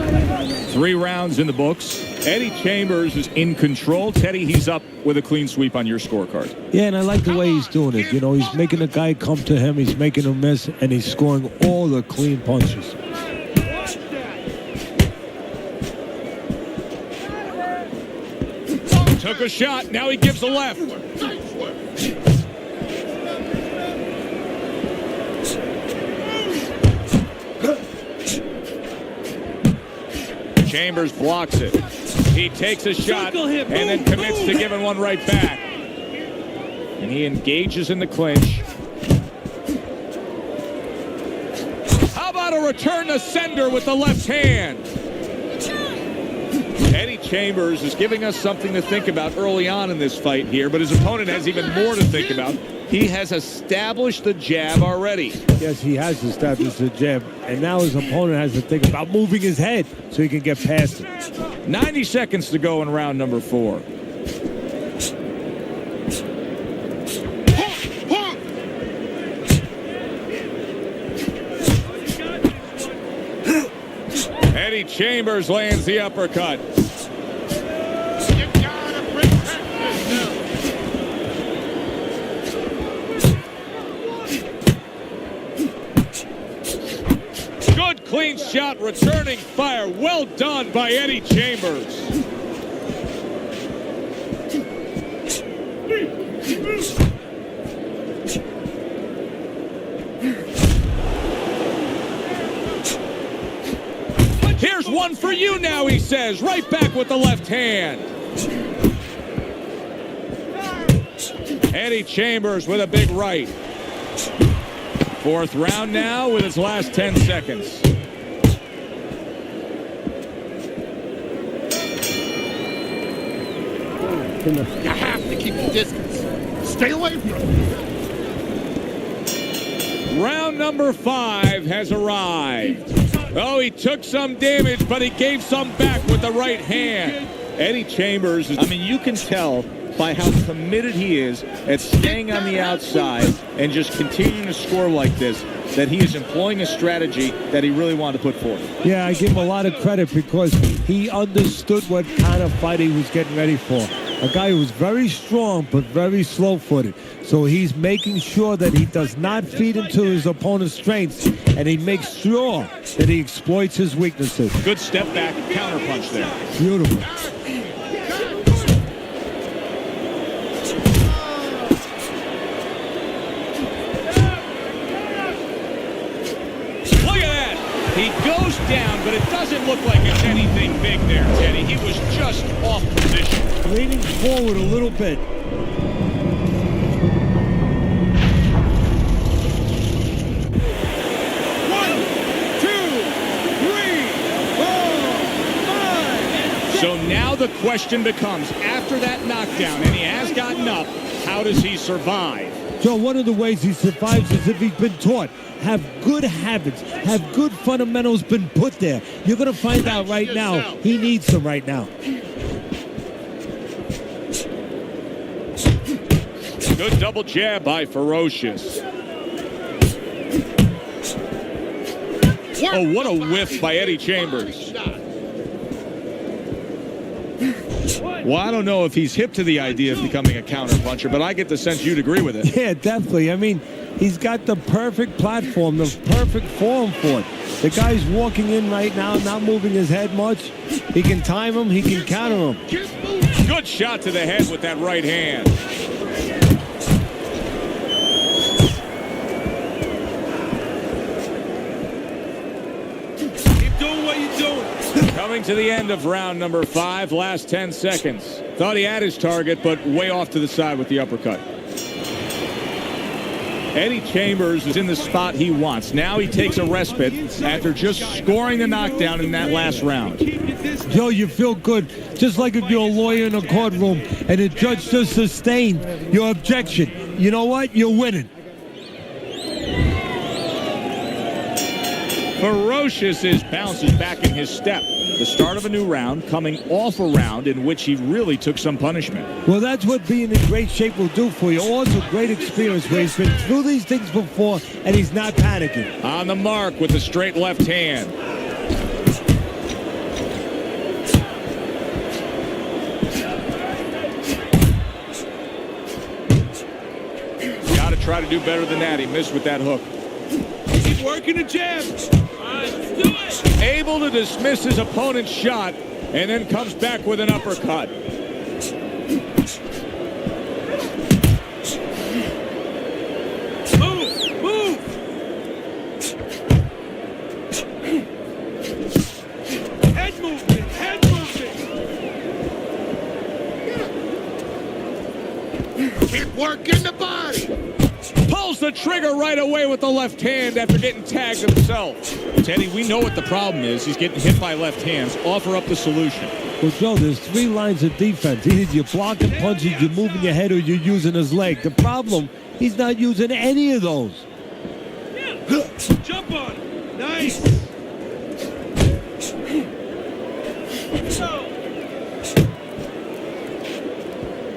S2: 3 rounds in the books. Eddie Chambers is in control. Teddy, he's up with a clean sweep on your scorecard.
S3: Yeah, and I like the way he's doing it. You know, he's making the guy come to him, he's making him miss, and he's scoring all the clean punches.
S2: Took a shot. Now he gives a left. Chambers blocks it. He takes a shot and then commits to giving one right back. And he engages in the clinch. How about a return to sender with the left hand? Eddie Chambers is giving us something to think about early on in this fight here, but his opponent has even more to think about. He has established the jab already.
S3: Yes, he has established the jab, and now his opponent has to think about moving his head so he can get past it.
S2: 90 seconds to go in round number 4. Eddie Chambers lands the uppercut. Good clean shot, returning fire. Well done by Eddie Chambers. Here's one for you now, he says. Right back with the left hand. Eddie Chambers with a big right. 4th round now with its last 10 seconds.
S5: You have to keep the distance. Stay away from him.
S2: Round number 5 has arrived. Oh, he took some damage, but he gave some back with the right hand. Eddie Chambers, I mean, you can tell by how committed he is at staying on the outside and just continuing to score like this, that he is employing a strategy that he really wanted to put forth.
S3: Yeah, I give him a lot of credit because he understood what kind of fight he was getting ready for. A guy who was very strong but very slow-footed. So he's making sure that he does not feed into his opponent's strengths, and he makes sure that he exploits his weaknesses.
S2: Good step back counterpunch there.
S3: Beautiful.
S2: Look at that. He goes down, but it doesn't look like it's anything big there, Teddy. He was just off position.
S3: Leaning forward a little bit.
S2: the question becomes, after that knockdown, and he has gotten up, how does he survive?
S3: Joe, one of the ways he survives is if he's been taught. Have good habits, have good fundamentals been put there. You're going to find out right now he needs them right now.
S2: Good double jab by Ferocious. Oh, what a whiff by Eddie Chambers. Well, I don't know if he's hip to the idea of becoming a counterpuncher, but I get the sense you'd agree with it.
S3: Yeah, definitely. I mean, he's got the perfect platform, the perfect form for it. The guy's walking in right now, not moving his head much. He can time him, he can counter him.
S2: Good shot to the head with that right hand.
S4: Keep doing what you're doing.
S2: Coming to the end of round number 5, last 10 seconds. Thought he had his target, but way off to the side with the uppercut. Eddie Chambers is in the spot he wants. Now he takes a respite after just scoring the knockdown in that last round.
S3: Joe, you feel good, just like if you're a lawyer in a courtroom and the judge just sustained your objection. You know what? You're winning.
S2: Ferocious bounces back in his step. The start of a new round, coming off a round in which he really took some punishment.
S3: Well, that's what being in great shape will do for you. Also, great experience where he's been through these things before and he's not panicking.
S2: On the mark with the straight left hand. Got to try to do better than that. He missed with that hook.
S4: Keep working the jab. All right, let's do it.
S2: Able to dismiss his opponent's shot and then comes back with an uppercut.
S4: Move, move. Head movement, head movement.
S5: Keep working the body.
S2: Pulls the trigger right away with the left hand after getting tagged himself. Teddy, we know what the problem is. He's getting hit by left hands. Offer up the solution.
S3: Well, Joe, there's 3 lines of defense. Either you're blocking punches, you're moving your head, or you're using his leg. The problem, he's not using any of those.
S4: Jump on it. Nice.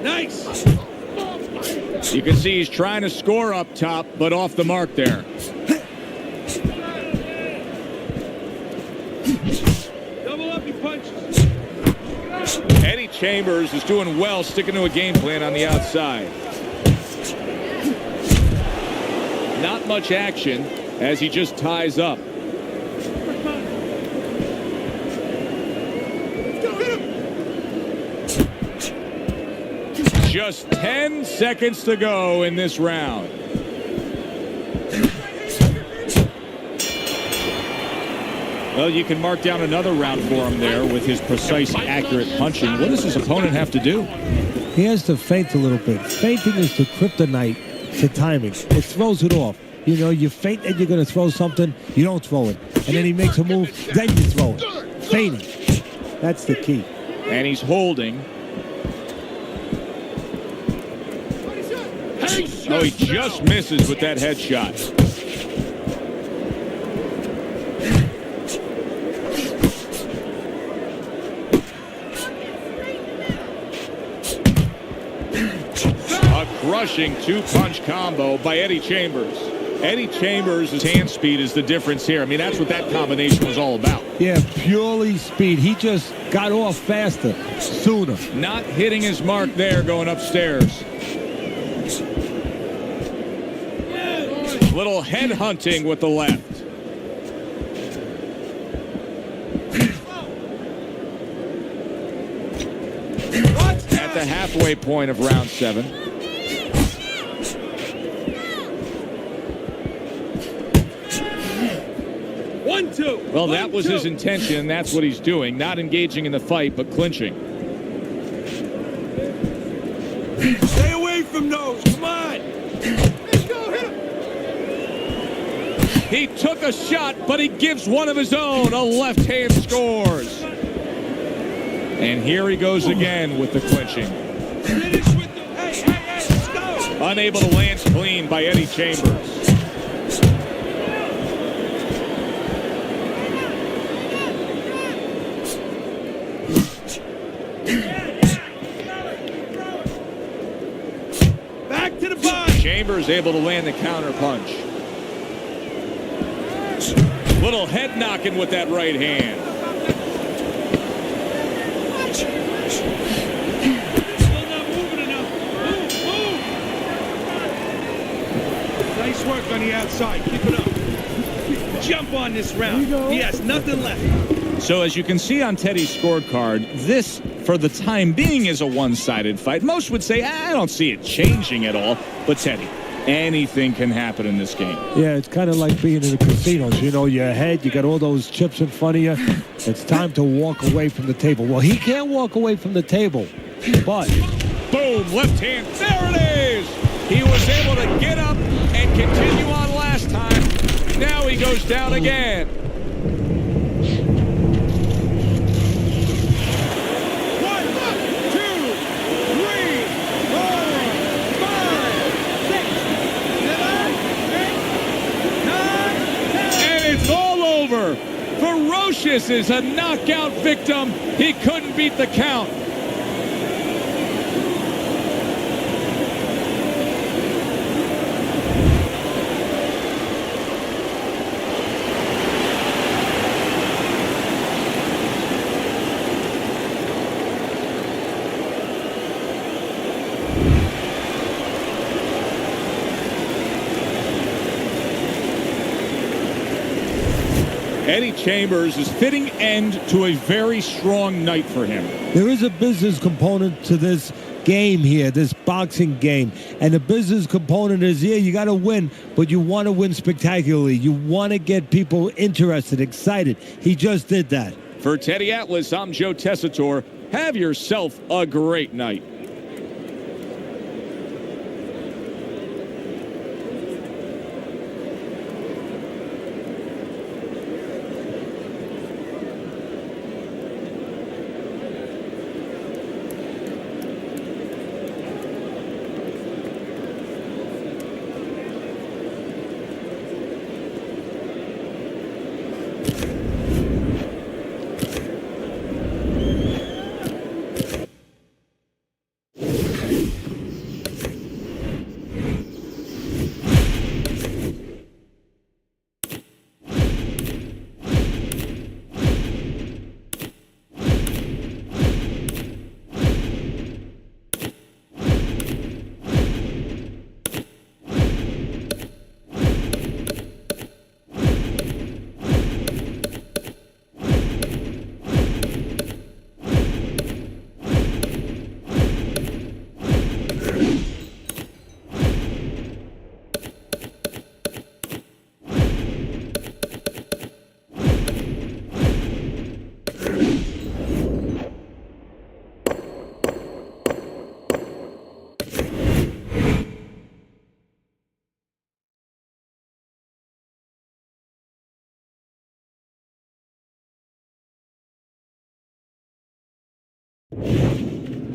S4: Nice.
S2: You can see he's trying to score up top, but off the mark there.
S4: Double up your punches.
S2: Eddie Chambers is doing well, sticking to a game plan on the outside. Not much action as he just ties up. Just 10 seconds to go in this round. Well, you can mark down another round for him there with his precise, accurate punching. What does his opponent have to do?
S3: He has to feint a little bit. Feinting is the kryptonite to timing. It throws it off. You know, you feint and you're going to throw something, you don't throw it. And then he makes a move, then you throw it. Feinting. That's the key.
S2: And he's holding. Oh, he just misses with that headshot. A crushing 2-punch combo by Eddie Chambers. Eddie Chambers' hand speed is the difference here. I mean, that's what that combination was all about.
S3: Yeah, purely speed. He just got off faster, sooner.
S2: Not hitting his mark there going upstairs. Little head hunting with the left. At the halfway point of round 7.
S4: One, two.
S2: Well, that was his intention. That's what he's doing. Not engaging in the fight, but clinching.
S4: Stay away from those. Come on.
S2: He took a shot, but he gives one of his own. A left hand scores. And here he goes again with the clinching.
S4: Finish with the... Hey, let's go!
S2: Unable to land clean by Eddie Chambers.
S4: Back to the body!
S2: Chambers able to land the counter punch. Little head knocking with that right hand.
S4: Still not moving enough. Move, move!
S5: Nice work on the outside. Keep it up. Jump on this round. Yes, nothing left.
S2: So as you can see on Teddy's scorecard, this, for the time being, is a one-sided fight. Most would say, I don't see it changing at all. But Teddy, anything can happen in this game.
S3: Yeah, it's kind of like being in the casinos. You know, you're ahead, you got all those chips in front of you. It's time to walk away from the table. Well, he can't walk away from the table, but...
S2: Boom, left hand, there it is! He was able to get up and continue on last time. Now he goes down again. Ferocious is a knockout victim. He couldn't beat the count. Eddie Chambers is fitting end to a very strong night for him.
S3: There is a business component to this game here, this boxing game. And the business component is, yeah, you got to win, but you want to win spectacularly. You want to get people interested, excited. He just did that.
S2: For Teddy Atlas, I'm Joe Tessitore. Have yourself a great night.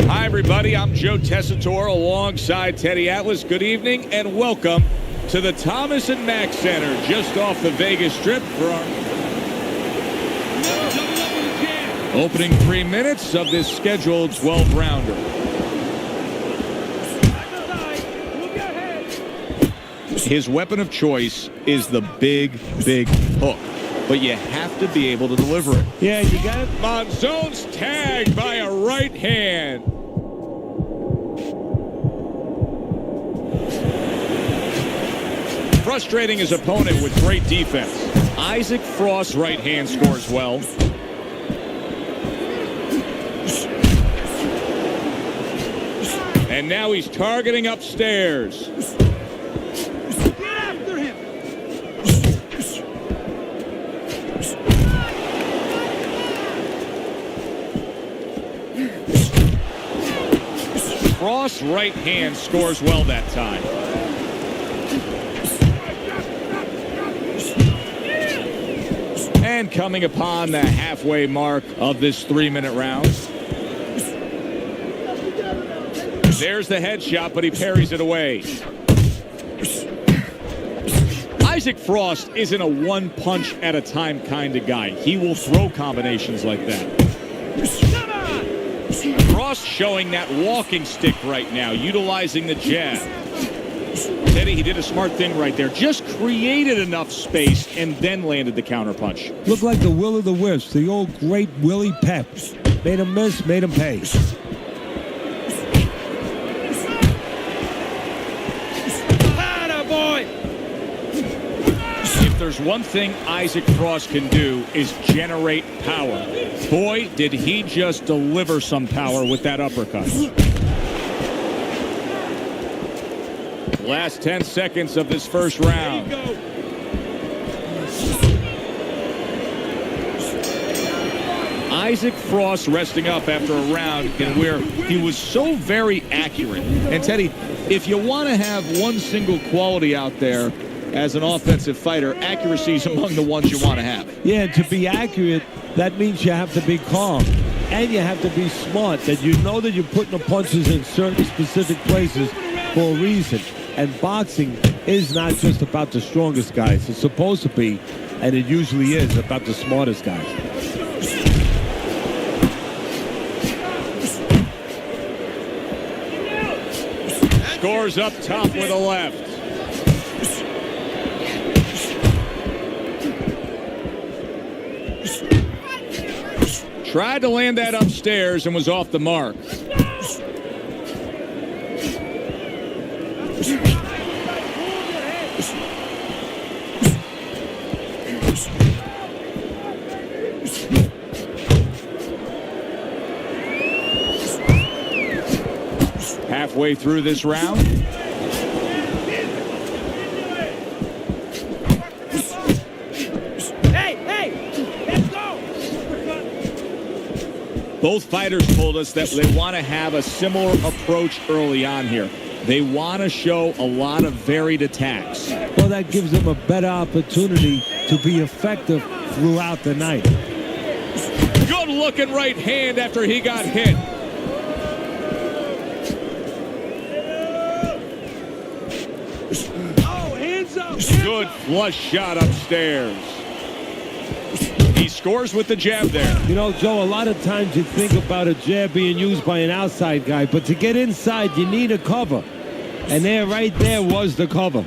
S2: Hi, everybody. I'm Joe Tessitore alongside Teddy Atlas. Good evening and welcome to the Thomas and Mack Center just off the Vegas Strip for our opening 3 minutes of this scheduled 12-rounder. His weapon of choice is the big hook, but you have to be able to deliver it.
S3: Yeah, you got it.
S2: Monzone's tagged by a right hand. Frustrating his opponent with great defense. Isaac Frost's right hand scores well. And now he's targeting upstairs.
S4: Get after him!
S2: Frost's right hand scores well that time. And coming upon the halfway mark of this 3-minute round, There's the headshot, but he parries it away. Isaac Frost isn't a one punch at a time kind of guy. He will throw combinations like that. Frost showing that walking stick right now, utilizing the jab. Teddy, he did a smart thing right there. Just created enough space and then landed the counter punch.
S3: Looked like the will of the wisps, the old great Willie Pep. Made him miss, made him pay.
S2: If there's one thing Isaac Frost can do is generate power. Boy, did he just deliver some power with that uppercut. Last 10 seconds of this first round. Isaac Frost resting up after a round in where he was so very accurate. And Teddy, if you want to have one single quality out there as an offensive fighter, accuracy is among the ones you want to have.
S3: Yeah, to be accurate, that means you have to be calm. And you have to be smart, that you know that you're putting the punches in certain specific places for a reason. And boxing is not just about the strongest guys. It's supposed to be, and it usually is, about the smartest guys.
S2: Scores up top with a left. Tried to land that upstairs and was off the mark. Halfway through this round. Both fighters told us that they want to have a similar approach early on here. They want to show a lot of varied attacks.
S3: Well, that gives them a better opportunity to be effective throughout the night.
S2: Good looking right hand after he got hit.
S5: Oh, hands up!
S2: Good flush shot upstairs. He scores with the jab there.
S3: You know, Joe, a lot of times you think about a jab being used by an outside guy, but to get inside, you need a cover. And there, right there, was the cover.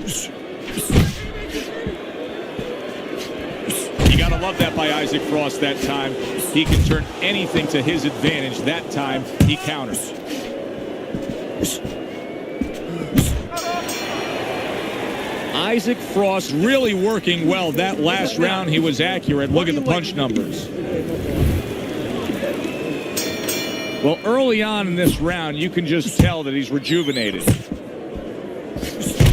S2: You got to love that by Isaac Frost that time. He can turn anything to his advantage. That time, he counters. Isaac Frost really working well. That last round, he was accurate. Look at the punch numbers. Well, early on in this round, you can just tell that he's rejuvenated.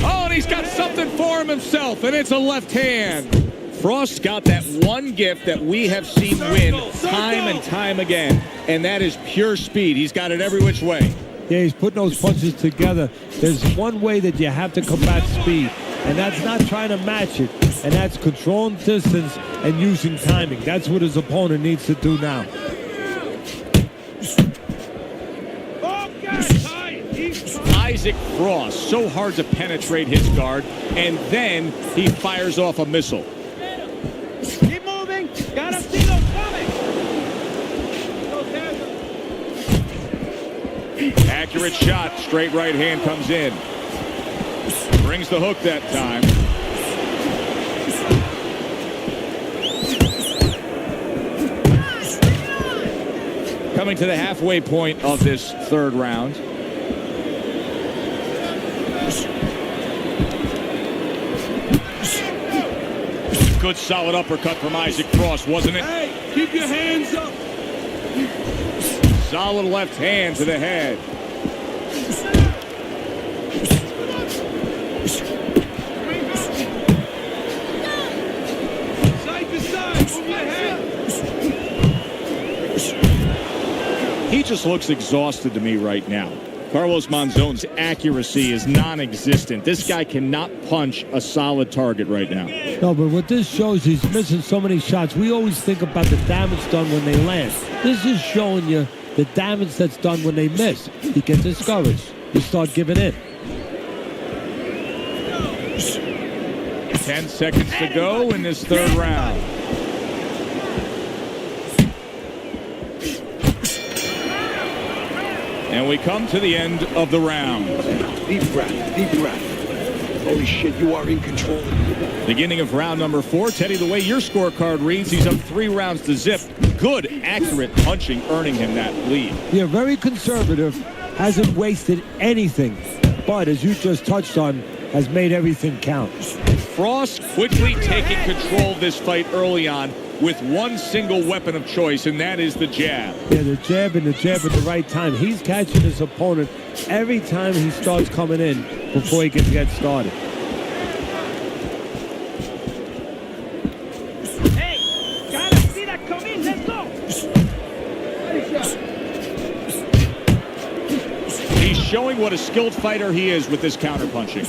S2: Oh, and he's got something for him himself, and it's a left hand. Frost's got that one gift that we have seen win time and time again, and that is pure speed. He's got it every which way.
S3: Yeah, he's putting those punches together. There's one way that you have to combat speed, and that's not trying to match it, and that's controlling distance and using timing. That's what his opponent needs to do now.
S2: Isaac Frost, so hard to penetrate his guard, and then he fires off a missile.
S6: Keep moving. Gotta see them coming.
S2: Accurate shot. Straight right hand comes in. Brings the hook that time. Coming to the halfway point of this third round. Good solid uppercut from Isaac Frost, wasn't it?
S5: Hey, keep your hands up.
S2: Solid left hand to the head.
S5: Side to side, move your head.
S2: He just looks exhausted to me right now. Carlos Monzon's accuracy is non-existent. This guy cannot punch a solid target right now.
S3: No, but what this shows, he's missing so many shots. We always think about the damage done when they land. This is showing you the damage that's done when they miss. He gets discouraged. you start giving in.
S2: 10 seconds to go in this third round. And we come to the end of the round.
S5: Deep breath, deep breath. Holy shit, you are in control.
S2: Beginning of round number 4. Teddy, the way your scorecard reads, he's up 3 rounds to zip. Good, accurate punching, earning him that lead.
S3: Yeah, very conservative. Hasn't wasted anything. But as you just touched on, has made everything count.
S2: Frost quickly taking control of this fight early on with one single weapon of choice, and that is the jab.
S3: Yeah, the jab at the right time. He's catching his opponent every time he starts coming in before he can get started.
S4: Hey, gotta see that come in. Let's go.
S2: He's showing what a skilled fighter he is with this counterpunching.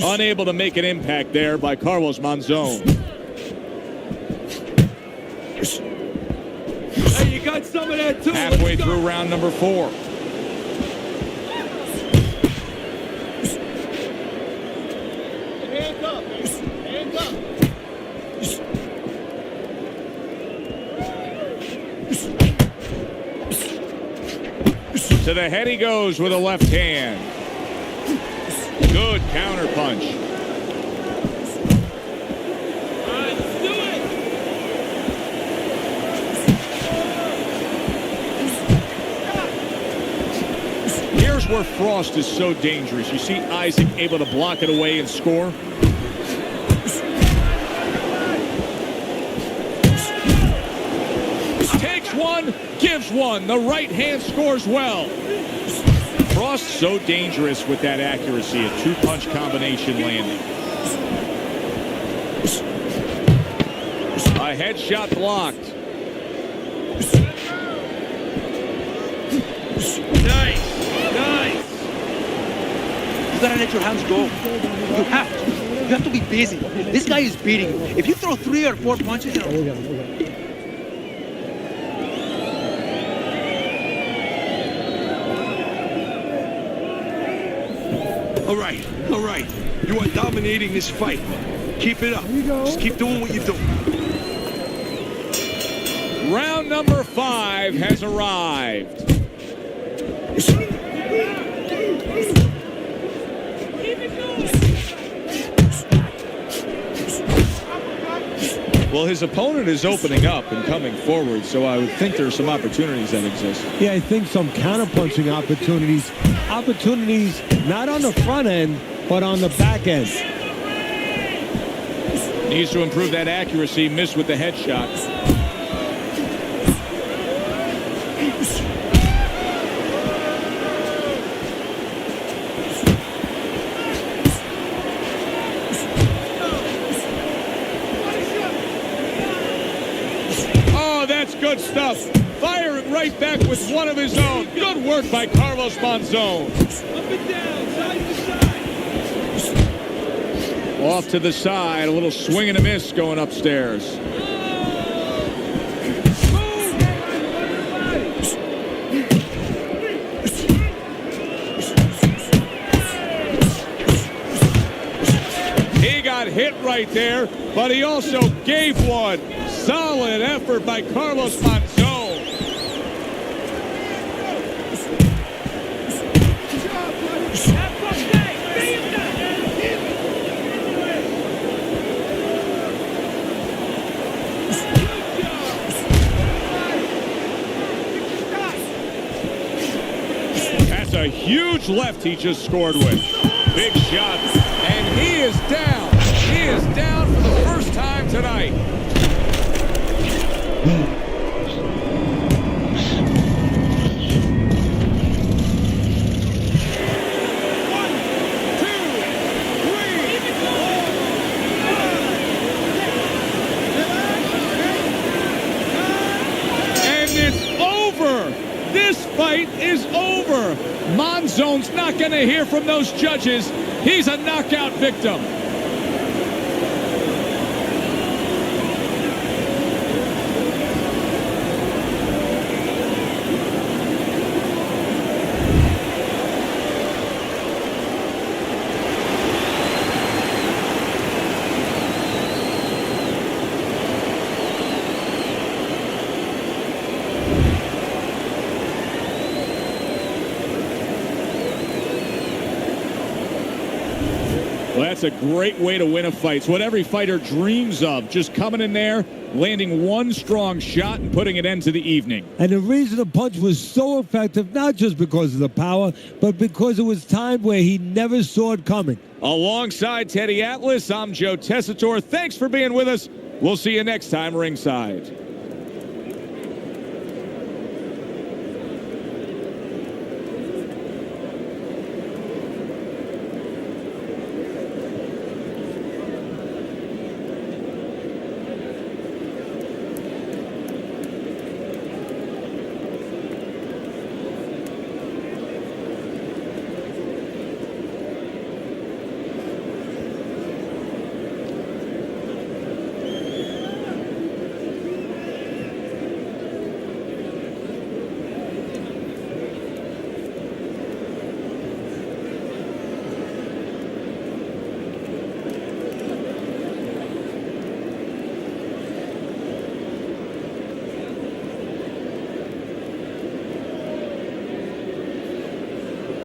S2: Unable to make an impact there by Carlos Monzon.
S5: Hey, you got some of that too.
S2: Halfway through round number 4.
S5: Hands up, hands up.
S2: To the head he goes with a left hand. Good counter punch.
S4: All right, let's do it.
S2: Here's where Frost is so dangerous. You see Isaac able to block it away and score. Takes one, gives one. The right hand scores well. Frost so dangerous with that accuracy. A 2-punch combination landing. A headshot blocked.
S4: Nice, nice.
S6: You gotta let your hands go. You have to. You have to be busy. This guy is beating you. If you throw 3 or 4 punches,
S5: All right. You are dominating this fight. Keep it up. Just keep doing what you're doing.
S2: Round number 5 has arrived. Well, his opponent is opening up and coming forward, so I would think there are some opportunities that exist.
S3: Yeah, I think some counterpunching opportunities. Opportunities not on the front end, but on the back end.
S2: Needs to improve that accuracy. Missed with the headshot. Oh, that's good stuff. Firing right back with one of his own. Good work by Carlos Monzon.
S4: Up and down, side to side.
S2: Off to the side, a little swing and a miss going upstairs. He got hit right there, but he also gave one. Solid effort by Carlos Monzon. A huge left he just scored with. Big shot, and he is down. He is down for the first time tonight. And it's over. This fight is over. Monzon's not going to hear from those judges. He's a knockout victim. that's a great way to win a fight. It's what every fighter dreams of, just coming in there, landing one strong shot and putting an end to the evening.
S3: And the reason the punch was so effective, not just because of the power, but because it was timed where he never saw it coming.
S2: Alongside Teddy Atlas, I'm Joe Tessitore. Thanks for being with us. We'll see you next time ringside.